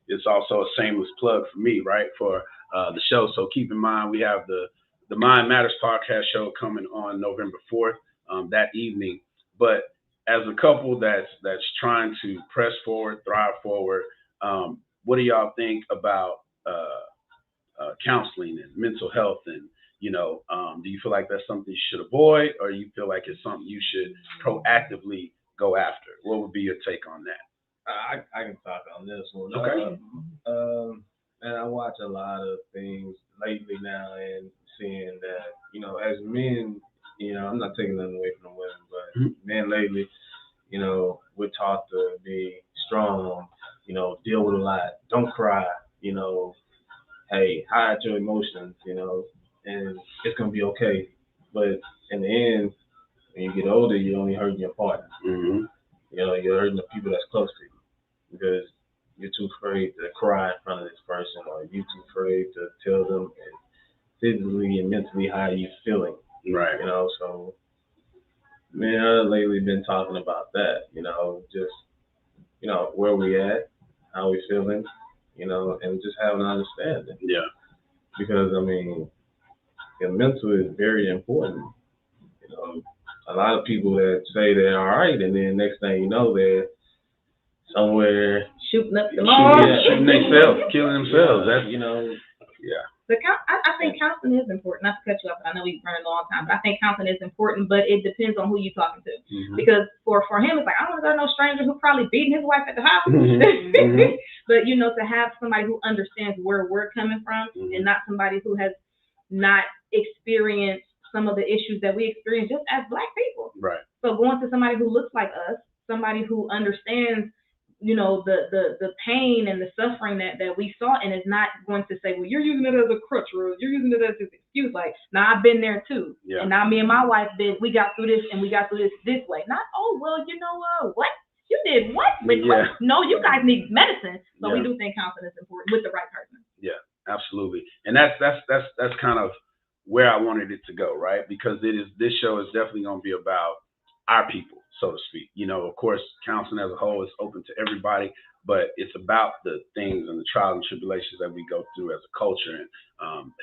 It's also a shameless plug for me, right, for the show. So keep in mind, we have the Mind Matters podcast show coming on November 4th, that evening. But as a couple that's trying to press forward, thrive forward, what do y'all think about counseling and mental health, and do you feel like that's something you should avoid, or you feel like it's something you should proactively go after? What would be your take on that? I can talk on this one. Okay. And I watch a lot of things lately now and seeing that, as men, I'm not taking nothing away from the women, but men lately, we're taught to be strong, deal with a lot, don't cry, hey, hide your emotions, and it's gonna be okay. But in the end, when you get older, you're only hurting your partner. Mm-hmm. You're hurting the people that's close to you because you're too afraid to cry in front of this person, or you're too afraid to tell them physically and mentally how you feeling. Right. So man, I've lately been talking about that. Just where we at, how we feeling, and just having an understanding. Yeah. Because I mean, your mental is very important. A lot of people that say they're all right, and then next thing you know, they're somewhere shooting up the mall, shooting themselves, killing themselves. That's yeah. I think counseling is important. Not to cut you off, I know we've run a long time, but I think counseling is important, but it depends on who you're talking to. Mm-hmm. Because for him, it's like, I don't want to go to no stranger who probably beating his wife at the house. Mm-hmm. But, to have somebody who understands where we're coming from, mm-hmm. and not somebody who has not experienced some of the issues that we experience just as Black people. Right. So going to somebody who looks like us, somebody who understands you know, the pain and the suffering that we saw, and it's not going to say, well, you're using it as a crutch, or you're using it as an excuse. Like, now I've been there too, and now me and my wife we got through this, and we got through this way. Not, oh, well, you know, what? You did what? What? No, you guys need medicine. So we do think counseling is important with the right person. Yeah, absolutely. And that's kind of where I wanted it to go, right? Because this show is definitely going to be about our people, so to speak. You know, of course, counseling as a whole is open to everybody, but it's about the things and the trials and tribulations that we go through as a culture, and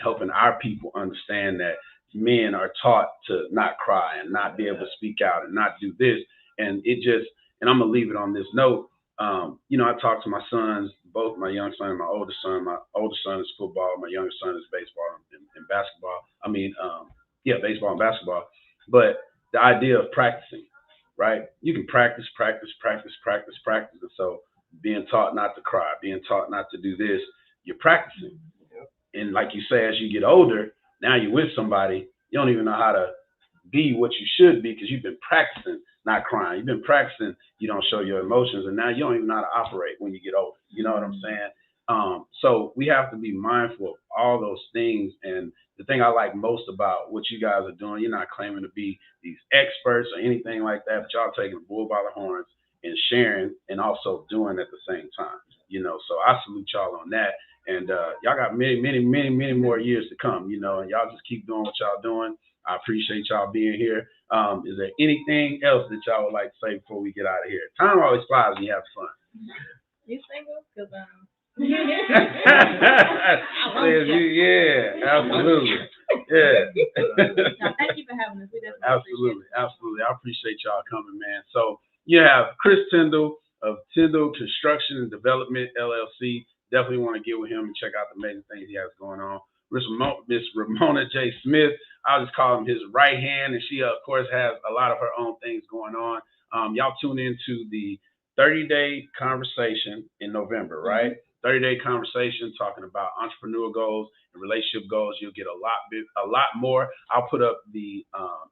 helping our people understand that men are taught to not cry and not be able to speak out and not do this. And and I'm going to leave it on this note. You know, I talk to my sons, both my young son and my older son. My older son is football. My younger son is baseball and basketball. Baseball and basketball. But the idea of practicing, right? You can practice. And so being taught not to cry, being taught not to do this, you're practicing. And like you say, as you get older, now you're with somebody, you don't even know how to be what you should be because you've been practicing not crying. You've been practicing, you don't show your emotions, and now you don't even know how to operate when you get older. You know what I'm saying? So we have to be mindful of all those things. And the thing I like most about what you guys are doing, you're not claiming to be these experts or anything like that, but y'all taking the bull by the horns and sharing and also doing at the same time. You know, so I salute y'all on that. And y'all got many more years to come, you know, and y'all just keep doing what y'all doing. I appreciate y'all being here. Is there anything else that y'all would like to say before we get out of here? Time always flies when you have fun. You single? Because yeah, absolutely. Yeah. Now, thank you for having us. Absolutely. I appreciate y'all coming, man. So you have Chris Tindle of Tindle Construction and Development LLC. Definitely want to get with him and check out the amazing things he has going on. Miss Ramona J. Smith, I'll just call him his right hand, and she, of course, has a lot of her own things going on. Y'all tune into the 30-day conversation in November, right? 30-day conversation talking about entrepreneurial goals and relationship goals. You'll get a lot more. I'll put up the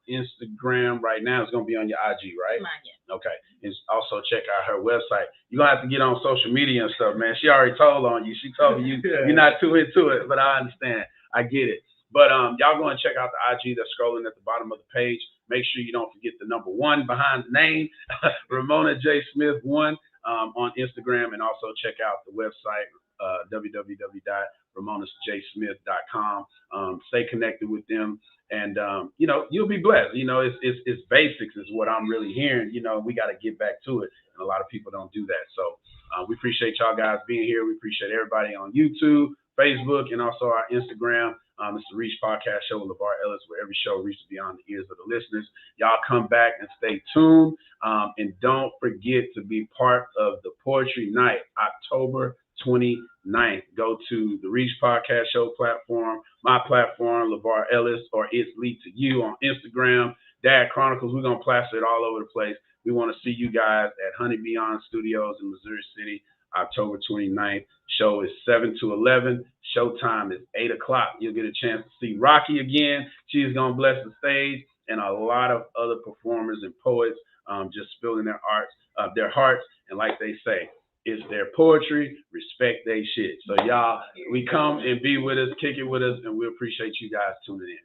Instagram right now. It's going to be on your IG, right? Mine, yeah. Okay. And also check out her website. You're going to have to get on social media and stuff, man. She already told on you. She told me you're not too into it, but I understand. I get it. But y'all go and check out the IG that's scrolling at the bottom of the page. Make sure you don't forget the number 1 behind the name, Ramona J. Smith 1 on Instagram, and also check out the website, www.ramonasjsmith.com. Stay connected with them, and you know, you'll be blessed. You know, it's basics is what I'm really hearing. You know, we got to get back to it, and a lot of people don't do that. So we appreciate y'all guys being here. We appreciate everybody on YouTube, Facebook, and also our Instagram. It's the Reach Podcast Show with LeVar Ellis, where every show reaches beyond the ears of the listeners. Y'all come back and stay tuned. And don't forget to be part of the Poetry Night, October 29th. Go to the Reach Podcast Show platform, my platform, LeVar Ellis, or It's Lead to You on Instagram, Dad Chronicles. We're going to plaster it all over the place. We want to see you guys at Honey Beyond Studios in Missouri City, October 29th. Show is 7 to 11. Showtime is 8 o'clock. You'll get a chance to see Rocky again. She's going to bless the stage, and a lot of other performers and poets just spilling their hearts. And like they say, it's their poetry, respect they shit. So y'all, we come and be with us, kick it with us, and we appreciate you guys tuning in.